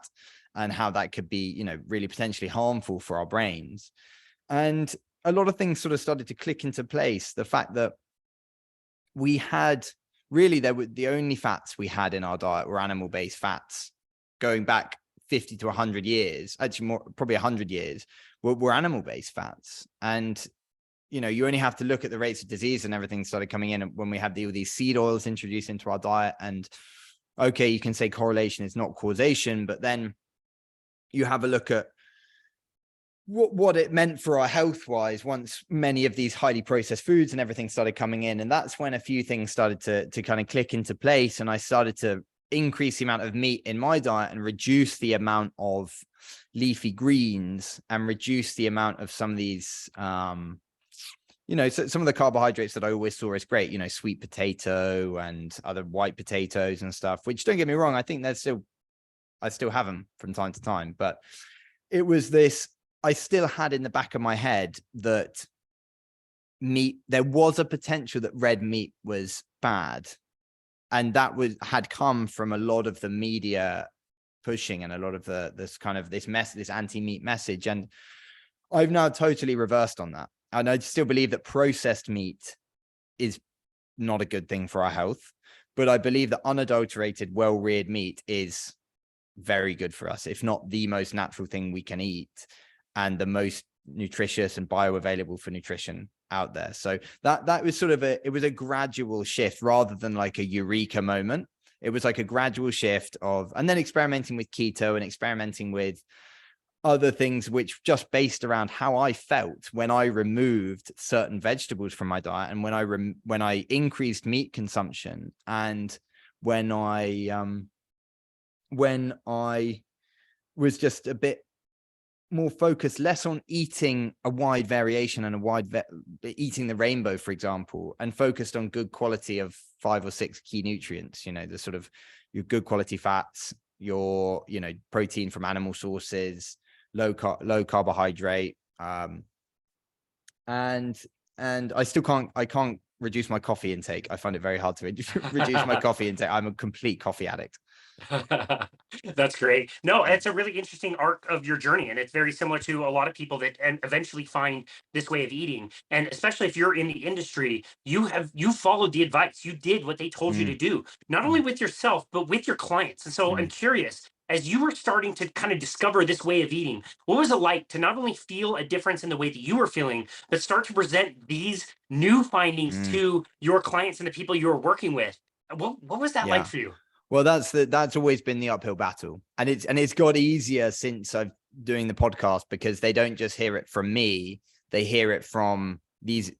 and how that could be, you know, really potentially harmful for our brains. And a lot of things sort of started to click into place. The fact that we had really, the only fats we had in our diet were animal-based fats going back 50 to 100 years, actually more, probably 100 years, were animal-based fats. And, you know, you only have to look at the rates of disease and everything started coming in when we had all these seed oils introduced into our diet. And okay, you can say correlation is not causation, but then you have a look at what it meant for our health wise once many of these highly processed foods and everything started coming in. And that's when a few things started to kind of click into place. And I started to increase the amount of meat in my diet and reduce the amount of leafy greens and reduce the amount of some of these, you know, so some of the carbohydrates that I always saw as great, you know, sweet potato and other white potatoes and stuff, which, don't get me wrong, I think I still have them from time to time, but it was this, I still had in the back of my head that meat, there was a potential that red meat was bad. And that had come from a lot of the media pushing and a lot of this anti-meat message. And I've now totally reversed on that. And I still believe that processed meat is not a good thing for our health, but I believe that unadulterated, well-reared meat is very good for us, if not the most natural thing we can eat and the most nutritious and bioavailable for nutrition out there. So that was sort of it was a gradual shift rather than like a eureka moment. It was like a gradual shift and then experimenting with keto and experimenting with other things, which just based around how I felt when I removed certain vegetables from my diet and when I increased meat consumption, and when I was just a bit more focused, less on eating a wide variation and eating the rainbow, for example, and focused on good quality of 5 or 6 key nutrients, you know, the sort of your good quality fats, your, you know, protein from animal sources, low carbohydrate. And I can't reduce my coffee intake. I find it very hard to reduce my coffee intake. I'm a complete coffee addict. That's great. No, it's a really interesting arc of your journey, and it's very similar to a lot of people that and eventually find this way of eating. And especially if you're in the industry, you followed the advice. You did what they told you to do, not only with yourself but with your clients. And so I'm curious, as you were starting to kind of discover this way of eating, what was it like to not only feel a difference in the way that you were feeling, but start to present these new findings to your clients and the people you were working with? What was that like for you? Well, that's always been the uphill battle, and it's got easier since I've doing the podcast, because they don't just hear it from me; they hear it from these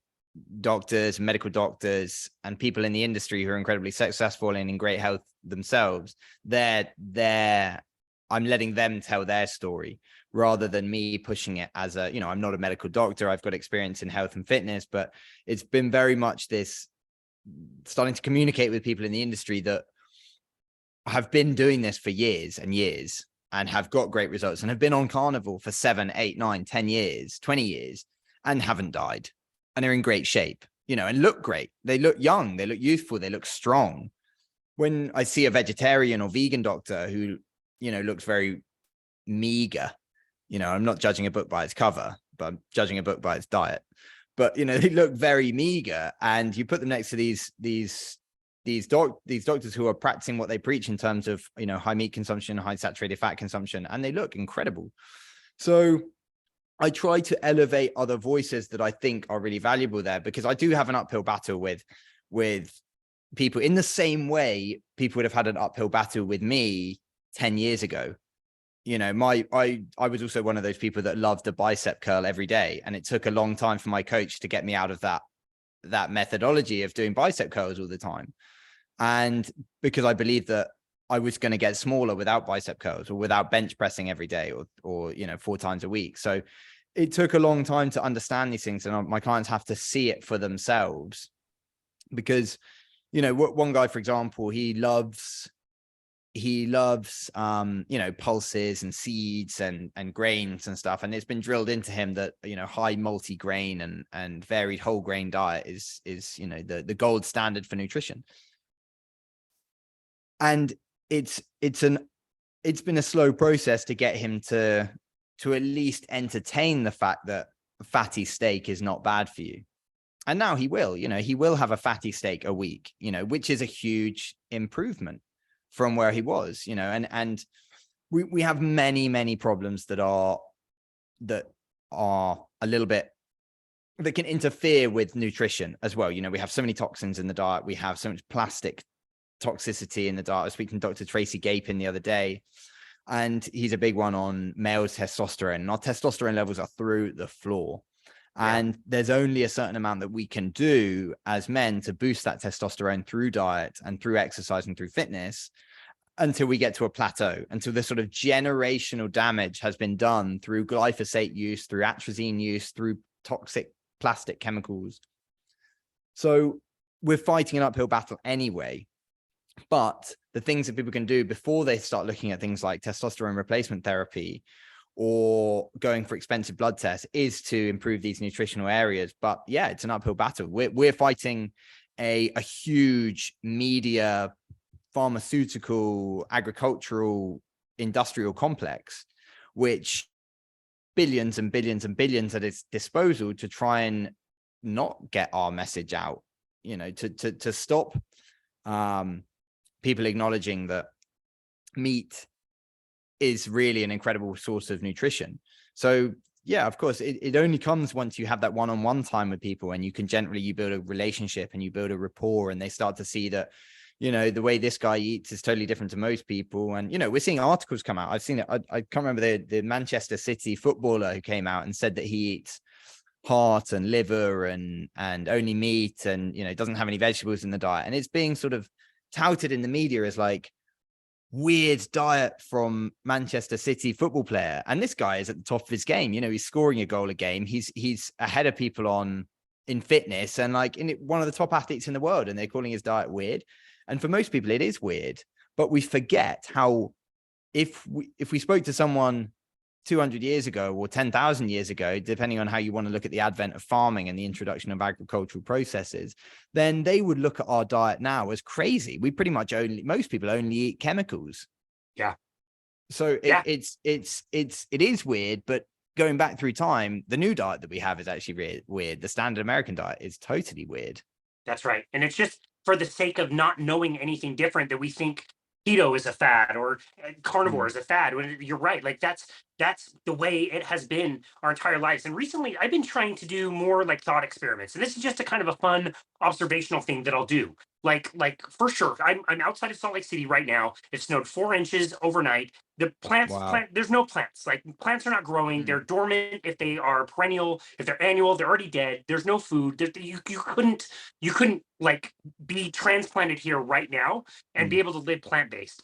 doctors, medical doctors, and people in the industry who are incredibly successful and in great health themselves. I'm letting them tell their story rather than me pushing it as a, you know, I'm not a medical doctor. I've got experience in health and fitness, but it's been very much this starting to communicate with people in the industry that have been doing this for years and years and have got great results and have been on carnivore for 7, 8, 9, 10 years, 20 years and haven't died and are in great shape, you know, and look great. They look young, they look youthful, they look strong. When I see a vegetarian or vegan doctor who, you know, looks very meager, you know, I'm not judging a book by its cover, but I'm judging a book by its diet. But, you know, they look very meager, and you put them next to these doctors who are practicing what they preach in terms of, you know, high meat consumption, high saturated fat consumption, and they look incredible. So I try to elevate other voices that I think are really valuable there, because I do have an uphill battle with people in the same way people would have had an uphill battle with me 10 years ago. You know, I was also one of those people that loved a bicep curl every day. And it took a long time for my coach to get me out of that methodology of doing bicep curls all the time. And because I believed that I was going to get smaller without bicep curls or without bench pressing every day or, you know, 4 times a week. So it took a long time to understand these things. And my clients have to see it for themselves, because, you know, one guy, for example, he loves you know, pulses and seeds and grains and stuff. And it's been drilled into him that, you know, high multi-grain and varied whole grain diet is, you know, the gold standard for nutrition. And it's been a slow process to get him to at least entertain the fact that fatty steak is not bad for you. And now he will, you know, he will have a fatty steak a week, you know, which is a huge improvement from where he was, you know. And we have many problems that are a little bit, that can interfere with nutrition as well. You know, we have so many toxins in the diet. We have so much plastic toxicity in the diet. I was speaking to Dr. Tracy Gapin the other day, and he's a big one on male testosterone. And our testosterone levels are through the floor. And there's only a certain amount that we can do as men to boost that testosterone through diet and through exercise and through fitness, until we get to a plateau, until this sort of generational damage has been done through glyphosate use, through atrazine use, through toxic plastic chemicals. So we're fighting an uphill battle anyway. But the things that people can do before they start looking at things like testosterone replacement therapy or going for expensive blood tests is to improve these nutritional areas. But yeah, it's an uphill battle. We're fighting a huge media, pharmaceutical, agricultural, industrial complex, which billions and billions and billions at its disposal to try and not get our message out, you know, to stop people acknowledging that meat is really an incredible source of nutrition. So yeah, of course, it only comes once you have that one-on-one time with people, and you build a relationship and you build a rapport, and they start to see that, you know, the way this guy eats is totally different to most people. And, you know, we're seeing articles come out. I've seen it. I can't remember the Manchester City footballer who came out and said that he eats heart and liver and only meat, and, you know, doesn't have any vegetables in the diet. And it's being sort of touted in the media as like weird diet from Manchester City football player. And this guy is at the top of his game. You know, he's scoring a goal a game. He's ahead of people in fitness, and like one of the top athletes in the world, and they're calling his diet weird. And for most people, it is weird, but we forget how, if we spoke to someone 200 years ago or 10,000 years ago, depending on how you want to look at the advent of farming and the introduction of agricultural processes, then they would look at our diet now as crazy. We pretty much most people only eat chemicals. Yeah. So it is weird, but going back through time, the new diet that we have is actually weird. The standard American diet is totally weird. That's right. And it's just for the sake of not knowing anything different that we think keto is a fad or carnivore is a fad. When you're right, like that's the way it has been our entire lives. And recently I've been trying to do more like thought experiments, and this is just a kind of a fun observational thing that I'll do. Like for sure, I'm outside of Salt Lake City right now. It snowed 4 inches overnight. The plants, Wow. there's no plants. Like plants are not growing. They're dormant. If they are perennial, if they're annual, they're already dead. There's no food. You couldn't like be transplanted here right now and be able to live plant based.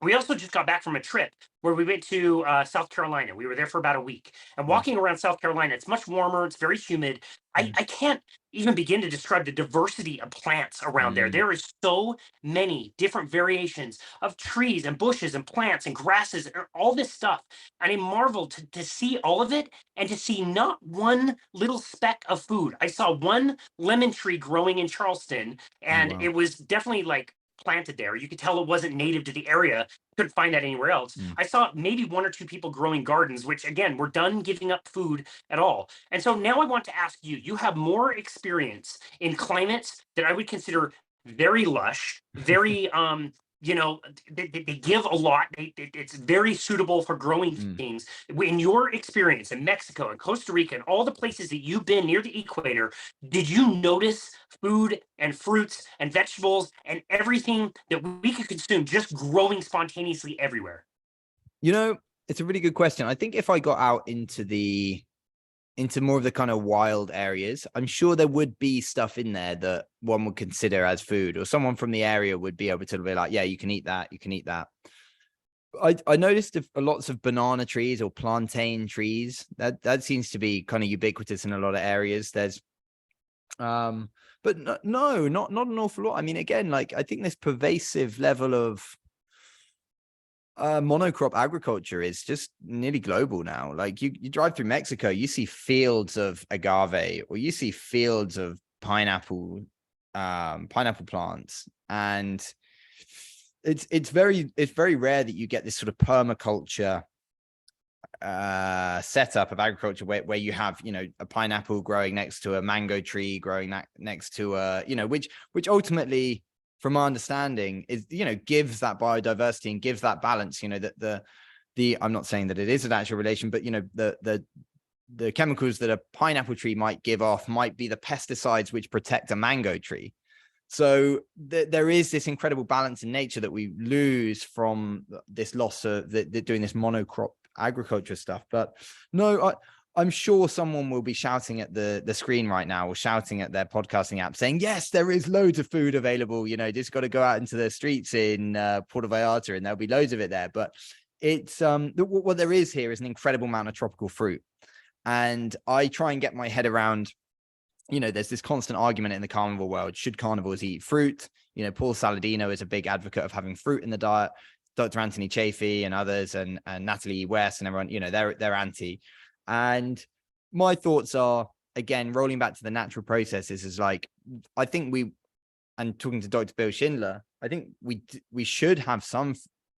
We also just got back from a trip where we went to South Carolina. We were there for about a week. And walking around South Carolina, it's much warmer. It's very humid. I can't even begin to describe the diversity of plants around there. There is so many different variations of trees and bushes and plants and grasses and all this stuff. And I marveled to see all of it and to see not one little speck of food. I saw one lemon tree growing in Charleston, and it was definitely like planted there. You could tell it wasn't native to the area. Couldn't find that anywhere else. I saw maybe 1 or 2 people growing gardens, which again, we're done giving up food at all. And so now I want to ask you, you have more experience in climates that I would consider very lush, very they give a lot. It's very suitable for growing things. In your experience in Mexico and Costa Rica and all the places that you've been near the equator, did you notice food and fruits and vegetables and everything that we could consume just growing spontaneously everywhere? It's a really good question. I think if I got out into more of the kind of wild areas, I'm sure there would be stuff in there that one would consider as food, or someone from the area would be able to be like, yeah, you can eat that. You can eat that. I noticed lots of banana trees or plantain trees. That seems to be kind of ubiquitous in a lot of areas. There's, but no, not an awful lot. I mean, again, like I think this pervasive level of monocrop agriculture is just nearly global now. Like you drive through Mexico, you see fields of agave, or you see fields of pineapple plants, and it's very rare that you get this sort of permaculture setup of agriculture where you have a pineapple growing next to a mango tree growing next to a which ultimately, from my understanding, is gives that biodiversity and gives that balance. That the I'm not saying that it is an actual relation, but the chemicals that a pineapple tree might give off might be the pesticides which protect a mango tree. So there is this incredible balance in nature that we lose from this loss of doing this monocrop agriculture stuff. But no, I'm sure someone will be shouting at the screen right now, or shouting at their podcasting app saying, yes, there is loads of food available. Just got to go out into the streets in Puerto Vallarta and there'll be loads of it there. But it's what there is here is an incredible amount of tropical fruit. And I try and get my head around, there's this constant argument in the carnivore world. Should carnivores eat fruit? Paul Saladino is a big advocate of having fruit in the diet. Dr. Anthony Chafee and others and Natalie West and everyone, they're anti. And my thoughts are, again, rolling back to the natural processes, is like, I think and talking to Dr. Bill Schindler, I think we should have some,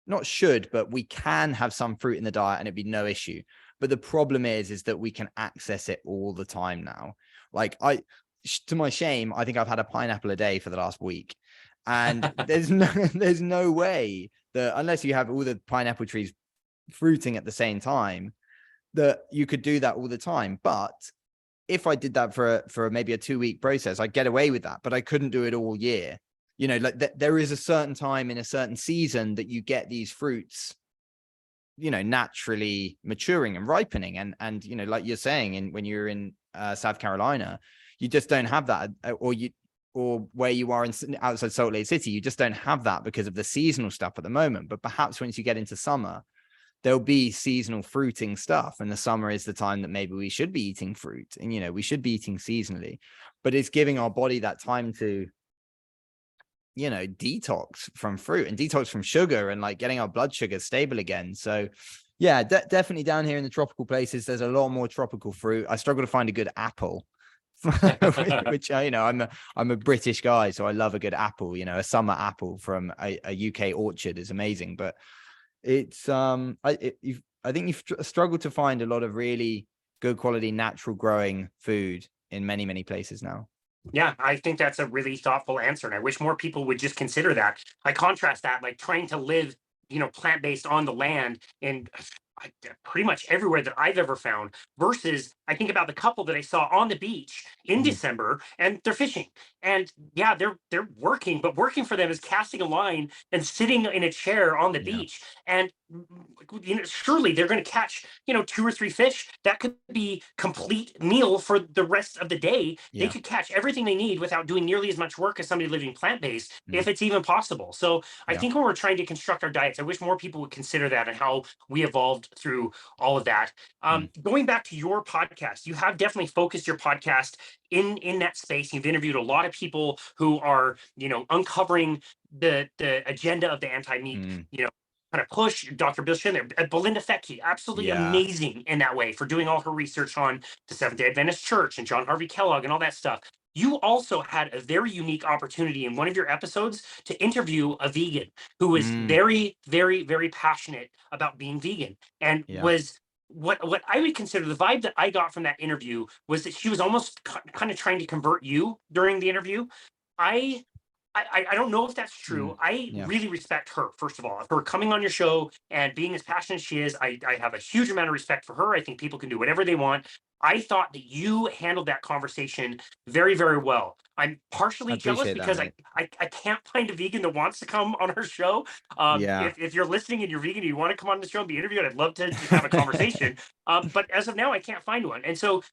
not should, but we can have some fruit in the diet and it'd be no issue. But the problem is that we can access it all the time now. Like to my shame, I think I've had a pineapple a day for the last week. And there's no way that, unless you have all the pineapple trees fruiting at the same time, that you could do that all the time. But if I did that for maybe a 2-week process, I'd get away with that, but I couldn't do it all year. Like there is a certain time in a certain season that you get these fruits, naturally maturing and ripening. And like you're saying, when you're in South Carolina, you just don't have that, or where you are outside Salt Lake City, you just don't have that because of the seasonal stuff at the moment. But perhaps once you get into summer, there'll be seasonal fruiting stuff, and the summer is the time that maybe we should be eating fruit, and we should be eating seasonally. But it's giving our body that time to detox from fruit and detox from sugar, and like getting our blood sugar stable again. So yeah, definitely down here in the tropical places, there's a lot more tropical fruit. I struggle to find a good apple. Which I'm a British guy, so I love a good apple. A summer apple from a UK orchard is amazing. But it's I think you've struggled to find a lot of really good quality natural growing food in many places now. Yeah, I think that's a really thoughtful answer, and I wish more people would just consider that. I contrast that, like trying to live plant-based on the land and pretty much everywhere that I've ever found, versus I think about the couple that I saw on the beach in December, and they're fishing, and yeah, they're working, but working for them is casting a line and sitting in a chair on the beach. And surely they're going to catch 2 or 3 fish that could be complete meal for the rest of the day. They could catch everything they need without doing nearly as much work as somebody living plant-based, if it's even possible. So I think when we're trying to construct our diets, I wish more people would consider that and how we evolved through all of that. Going back to your podcast, you have definitely focused your podcast in that space. You've interviewed a lot of people who are uncovering the agenda of the anti-meat kind of push. Dr. Bill Schindler, Belinda Fettke, absolutely amazing in that way, for doing all her research on the Seventh-day Adventist Church and John Harvey Kellogg and all that stuff. You also had a very unique opportunity in one of your episodes to interview a vegan who was very, very, very passionate about being vegan, and was what I would consider, the vibe that I got from that interview was that she was almost kind of trying to convert you during the interview. I I don't know if that's true. I Yeah, really respect her, first of all, for coming on your show and being as passionate as she is. I have a huge amount of respect for her. I think people can do whatever they want. I thought that you handled that conversation very, very well. I'm I partially jealous appreciate that, because mate. I can't find a vegan that wants to come on our show. Yeah. If you're listening and you're vegan and you want to come on the show and be interviewed, I'd love to have a conversation. But as of now, I can't find one. And so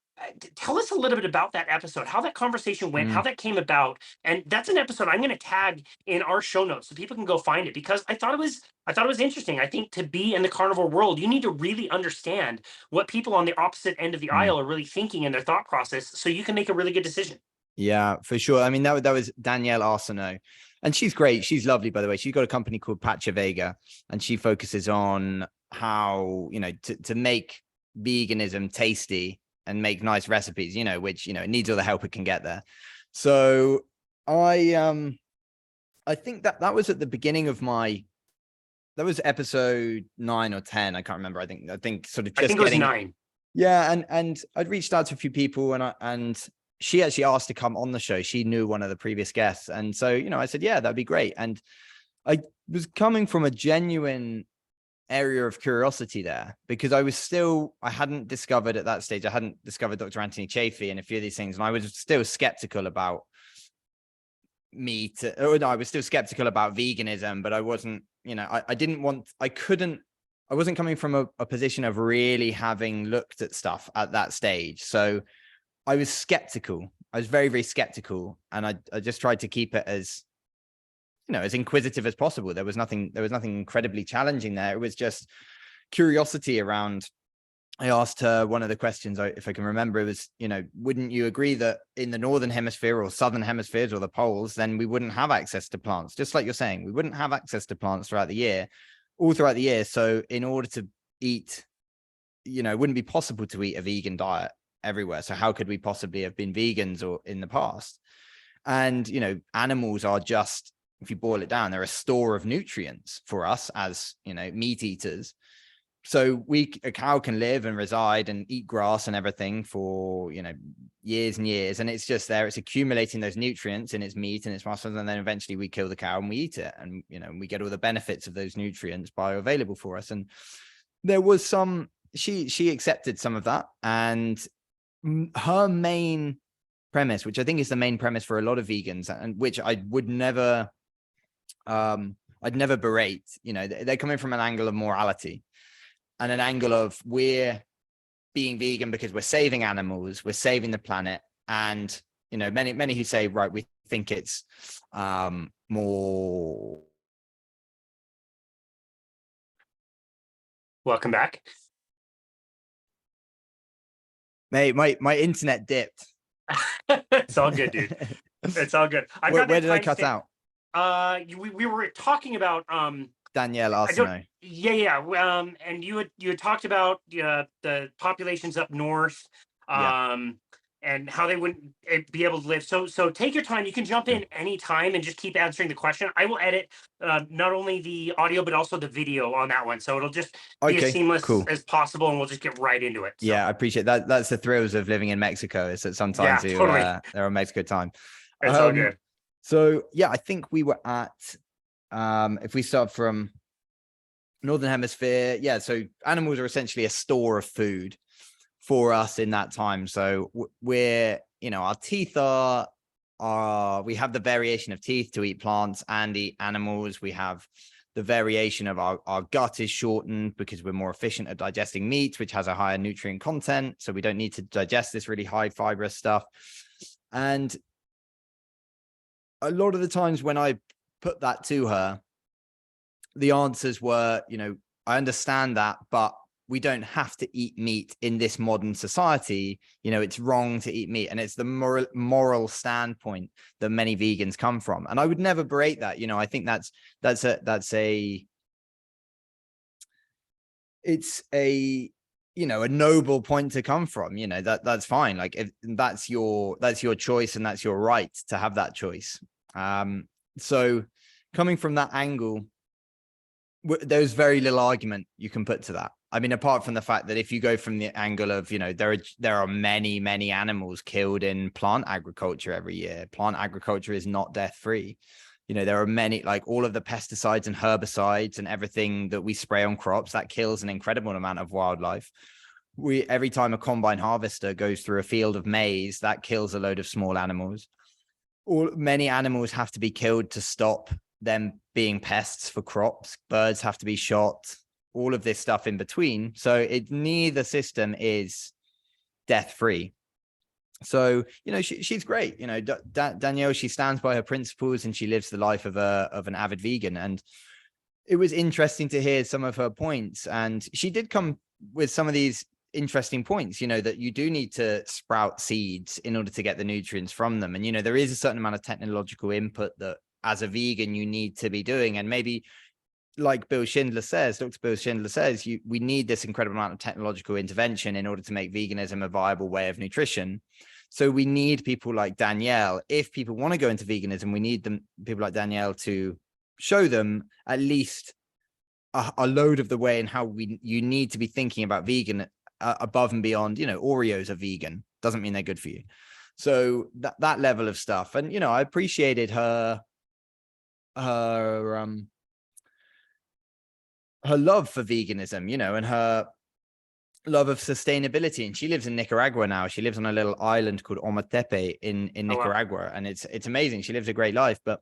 tell us a little bit about that episode, how that conversation went, how Mm, that came about. And that's an episode I'm going to tag in our show notes so people can go find it, because I thought it was interesting. I think to be in the carnivore world, you need to really understand what people on the opposite end of the mm. aisle are really thinking in their thought process so you can make a really good decision. Yeah, for sure. I mean, that was Danielle Arsenault, and she's great. She's lovely, by the way. She's got a company called Pacha Vega, and she focuses on how, to make veganism tasty and make nice recipes, which, it needs all the help it can get there. So I think that was at the beginning of that was episode 9 or 10. I can't remember. I think sort of I just think it was getting, 9. yeah. And I'd reached out to a few people, and she actually asked to come on the show. She knew one of the previous guests. And so, I said, yeah, that'd be great. And I was coming from a genuine area of curiosity there, because I hadn't discovered at that stage, I hadn't discovered Dr. Anthony Chaffee and a few of these things. And I was still skeptical about meat. No, I was still skeptical about veganism, but I wasn't, I wasn't coming from a position of really having looked at stuff at that stage. So I was skeptical. I was very, very skeptical. And I just tried to keep it as, as inquisitive as possible. There was nothing incredibly challenging there. It was just curiosity around. I asked her one of the questions, if I can remember, it was, wouldn't you agree that in the Northern Hemisphere or Southern Hemispheres or the poles, then we wouldn't have access to plants, just like you're saying, we wouldn't have access to plants all throughout the year. So in order to eat, it wouldn't be possible to eat a vegan diet everywhere. So how could we possibly have been vegans or in the past? And, animals are just, if you boil it down, they're a store of nutrients for us as, meat eaters. So a cow can live and reside and eat grass and everything for, years and years. And it's just there, it's accumulating those nutrients in its meat and its muscles. And then eventually we kill the cow and we eat it. And, we get all the benefits of those nutrients bioavailable for us. And there was she accepted some of that. And her main premise, which I think is the main premise for a lot of vegans, and which I would never, I'd never berate, they're coming from an angle of morality. And an angle of we're being vegan because we're saving animals, we're saving the planet. And, many who say, right, we think it's more. Welcome back. Mate, my internet dipped. It's all good, dude. It's all good. Where did I cut out? We were talking about Danielle Arsenault. Yeah. And you had talked about the populations up north, and how they wouldn't be able to live. So take your time. You can jump in anytime and just keep answering the question. I will edit not only the audio but also the video on that one, so it'll just be as seamless as possible, and we'll just get right into it. So. Yeah, I appreciate that. That's the thrills of living in Mexico. Is that sometimes they're on Mexico time. It's all good. So yeah, I think we were at. If we start from Northern Hemisphere, so animals are essentially a store of food for us in that time. So we're, our teeth we have the variation of teeth to eat plants and eat animals. We have the variation of our gut is shortened because we're more efficient at digesting meat, which has a higher nutrient content. So we don't need to digest this really high fibrous stuff. And a lot of the times when I put that to her, the answers were, I understand that, but we don't have to eat meat in this modern society. It's wrong to eat meat. And it's the moral standpoint that many vegans come from. And I would never berate that. I think it's a noble point to come from, that's fine. Like if that's your choice and that's your right to have that choice. So coming from that angle, there's very little argument you can put to that. I mean, apart from the fact that if you go from the angle of, there are many, many animals killed in plant agriculture every year. Plant agriculture is not death free. You know, there are many, like all of the pesticides and herbicides and everything that we spray on crops that kills an incredible amount of wildlife. Every time a combine harvester goes through a field of maize, that kills a load of small animals. Many animals have to be killed to stop them being pests for crops. Birds have to be shot, all of this stuff in between. So neither system is death free. So, you know, she's great. You know, Danielle, she stands by her principles and she lives the life of an avid vegan. And it was interesting to hear some of her points. And she did come with some of these interesting points, you know, that you do need to sprout seeds in order to get the nutrients from them. And, you know, there is a certain amount of technological input that as a vegan, you need to be doing. And maybe like Dr. Bill Schindler says, we need this incredible amount of technological intervention in order to make veganism a viable way of nutrition. So we need people like Danielle. If people want to go into veganism, we need people like Danielle to show them at least a load of the way and how you need to be thinking about vegan above and beyond. You know, Oreos are vegan, doesn't mean they're good for you. So that level of stuff. And, you know, I appreciated her love for veganism, you know, and her love of sustainability. And she lives in Nicaragua now. She lives on a little island called Ometepe in Nicaragua. Wow. And it's amazing. She lives a great life, but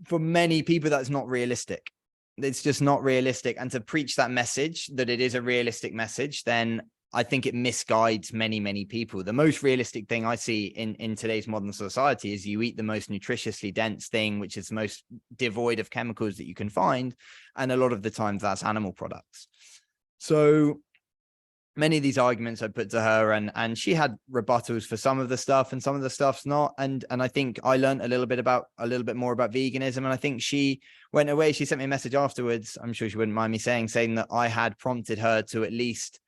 for many people, that's not realistic. It's just not realistic. And to preach that message, that it is a realistic message, then I think it misguides many, many people. The most realistic thing I see in today's modern society is you eat the most nutritiously dense thing, which is the most devoid of chemicals that you can find. And a lot of the times that's animal products. So many of these arguments I put to her, and she had rebuttals for some of the stuff and some of the stuff's not. And I think I learned a little bit more about veganism. And I think she went away. She sent me a message afterwards. I'm sure she wouldn't mind me saying that I had prompted her to at least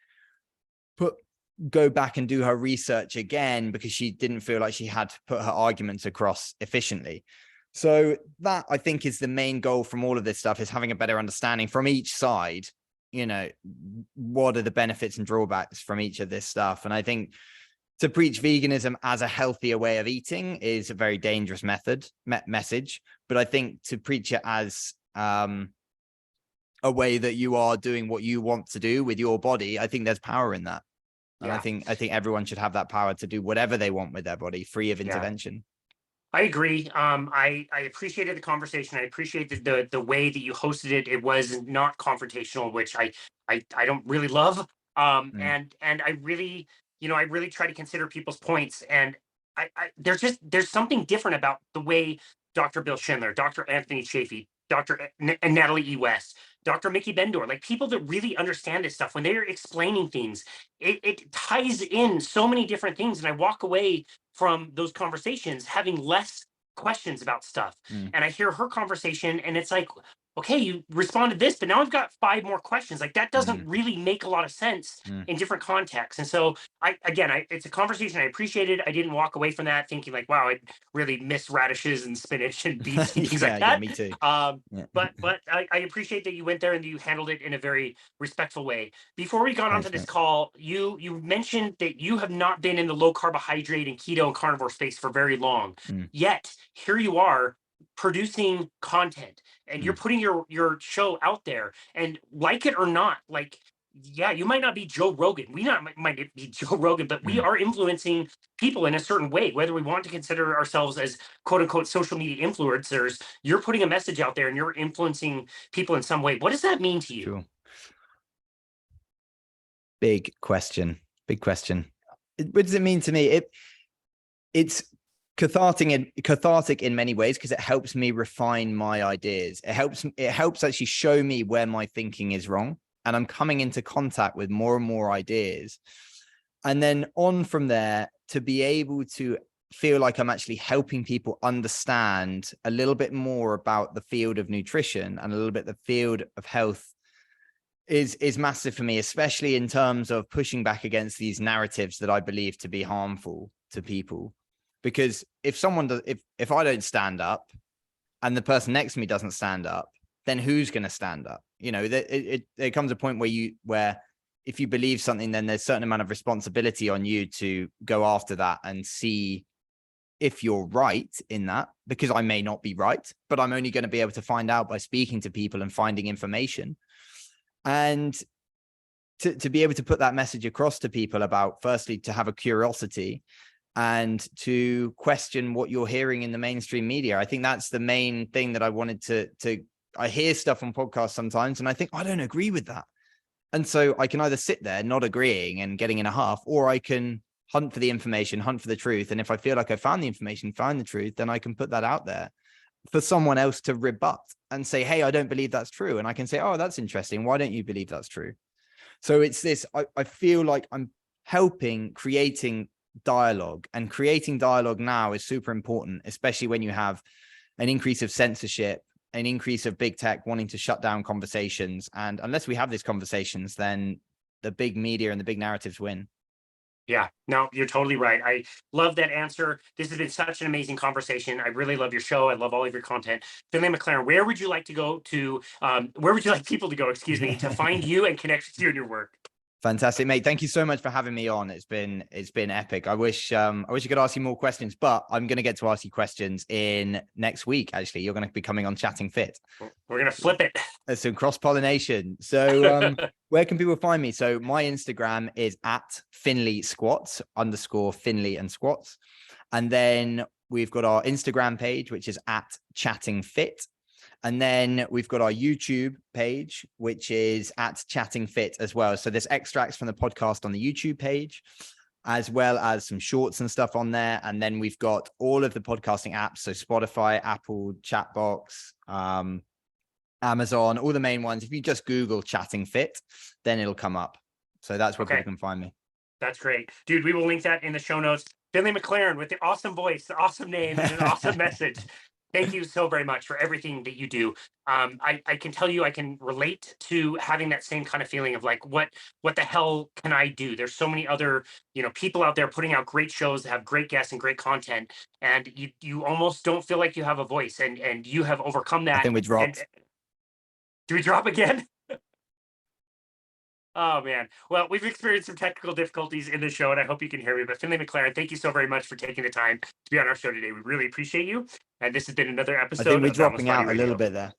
go back and do her research again, because she didn't feel like she had put her arguments across efficiently. So that, I think, is the main goal from all of this stuff, is having a better understanding from each side, you know, what are the benefits and drawbacks from each of this stuff. And I think to preach veganism as a healthier way of eating is a very dangerous message. But I think to preach it as a way that you are doing what you want to do with your body, I think there's power in that. And yeah. I think everyone should have that power to do whatever they want with their body, free of intervention. I agree. I appreciated the conversation. I appreciated the way that you hosted it. It was not confrontational, which I don't really love. And I really, you know, I really try to consider people's points. And there's something different about the way Dr. Bill Schindler, Dr. Anthony Chafee, Dr. Natalie E. West, Dr. Mickey Bendor, like people that really understand this stuff, when they're explaining things, it ties in so many different things. And I walk away from those conversations having less questions about stuff. And I hear her conversation and it's like, okay, you responded this, but now I've got 5 more questions. Like that doesn't really make a lot of sense in different contexts. And so it's a conversation I appreciated. I didn't walk away from that thinking like, wow, I really miss radishes and spinach and beets and things like that. Yeah, me too. But I appreciate that you went there and you handled it in a very respectful way. Before we got onto this call, you mentioned that you have not been in the low carbohydrate and keto and carnivore space for very long. Yet here you are producing content and you're putting your show out there, and like it or not, like, yeah, you might not be Joe Rogan. We might not be Joe Rogan, but we are influencing people in a certain way, whether we want to consider ourselves as quote unquote social media influencers. You're putting a message out there and you're influencing people in some way. What does that mean to you? Sure. Big question. What does it mean to me? It's cathartic in many ways, because it helps me refine my ideas. It helps actually show me where my thinking is wrong, and I'm coming into contact with more and more ideas. And then on from there, to be able to feel like I'm actually helping people understand a little bit more about the field of nutrition and a little bit the field of health is massive for me, especially in terms of pushing back against these narratives that I believe to be harmful to people. Because if I don't stand up and the person next to me doesn't stand up, then who's going to stand up? You know, there comes a point where if you believe something, then there's a certain amount of responsibility on you to go after that and see if you're right in that, because I may not be right, but I'm only going to be able to find out by speaking to people and finding information. And to be able to put that message across to people about, firstly, to have a curiosity and to question what you're hearing in the mainstream media. I think that's the main thing that I wanted to I hear stuff on podcasts sometimes and I think I don't agree with that. And so I can either sit there not agreeing and getting in a huff, or I can hunt for the information, hunt for the truth. And if I feel like I found the information, found the truth, then I can put that out there for someone else to rebut and say, hey, I don't believe that's true. And I can say, oh, that's interesting. Why don't you believe that's true? So it's this, I feel like I'm helping creating dialogue, and creating dialogue now is super important, especially when you have an increase of censorship, an increase of big tech wanting to shut down conversations. And unless we have these conversations, then the big media and the big narratives win. Yeah, no, you're totally right. I love that answer. This has been such an amazing conversation. I really love your show. I love all of your content. Finlay MacLaren, where would you like to go to, where would you like people to go, excuse me, to find you and connect with you and your work? Fantastic, mate. Thank you so much for having me on. It's been epic. I wish I could ask you more questions, but I'm going to get to ask you questions in next week. Actually, you're going to be coming on Chatting Fit. We're going to flip it. There's some cross-pollination. So where can people find me? So my Instagram is at Finlay Squats _ Finlay and Squats. And then we've got our Instagram page, which is at Chatting Fit. And then we've got our YouTube page, which is at Chatting Fit as well. So there's extracts from the podcast on the YouTube page, as well as some shorts and stuff on there. And then we've got all of the podcasting apps. So Spotify, Apple, Chatbox, Amazon, all the main ones. If you just Google Chatting Fit, then it'll come up. So that's where people can find me. That's great. Dude, we will link that in the show notes. Finlay MacLaren with the awesome voice, the awesome name, and an awesome message. Thank you so very much for everything that you do. I can tell you, I can relate to having that same kind of feeling of like, what the hell can I do? There's so many other, people out there putting out great shows that have great guests and great content, and you almost don't feel like you have a voice, and you have overcome that. I think we dropped. Do we drop again? Oh man. Well, we've experienced some technical difficulties in the show, and I hope you can hear me. But Finlay MacLaren, thank you so very much for taking the time to be on our show today. We really appreciate you. And this has been another episode. I think we're dropping out a little bit there.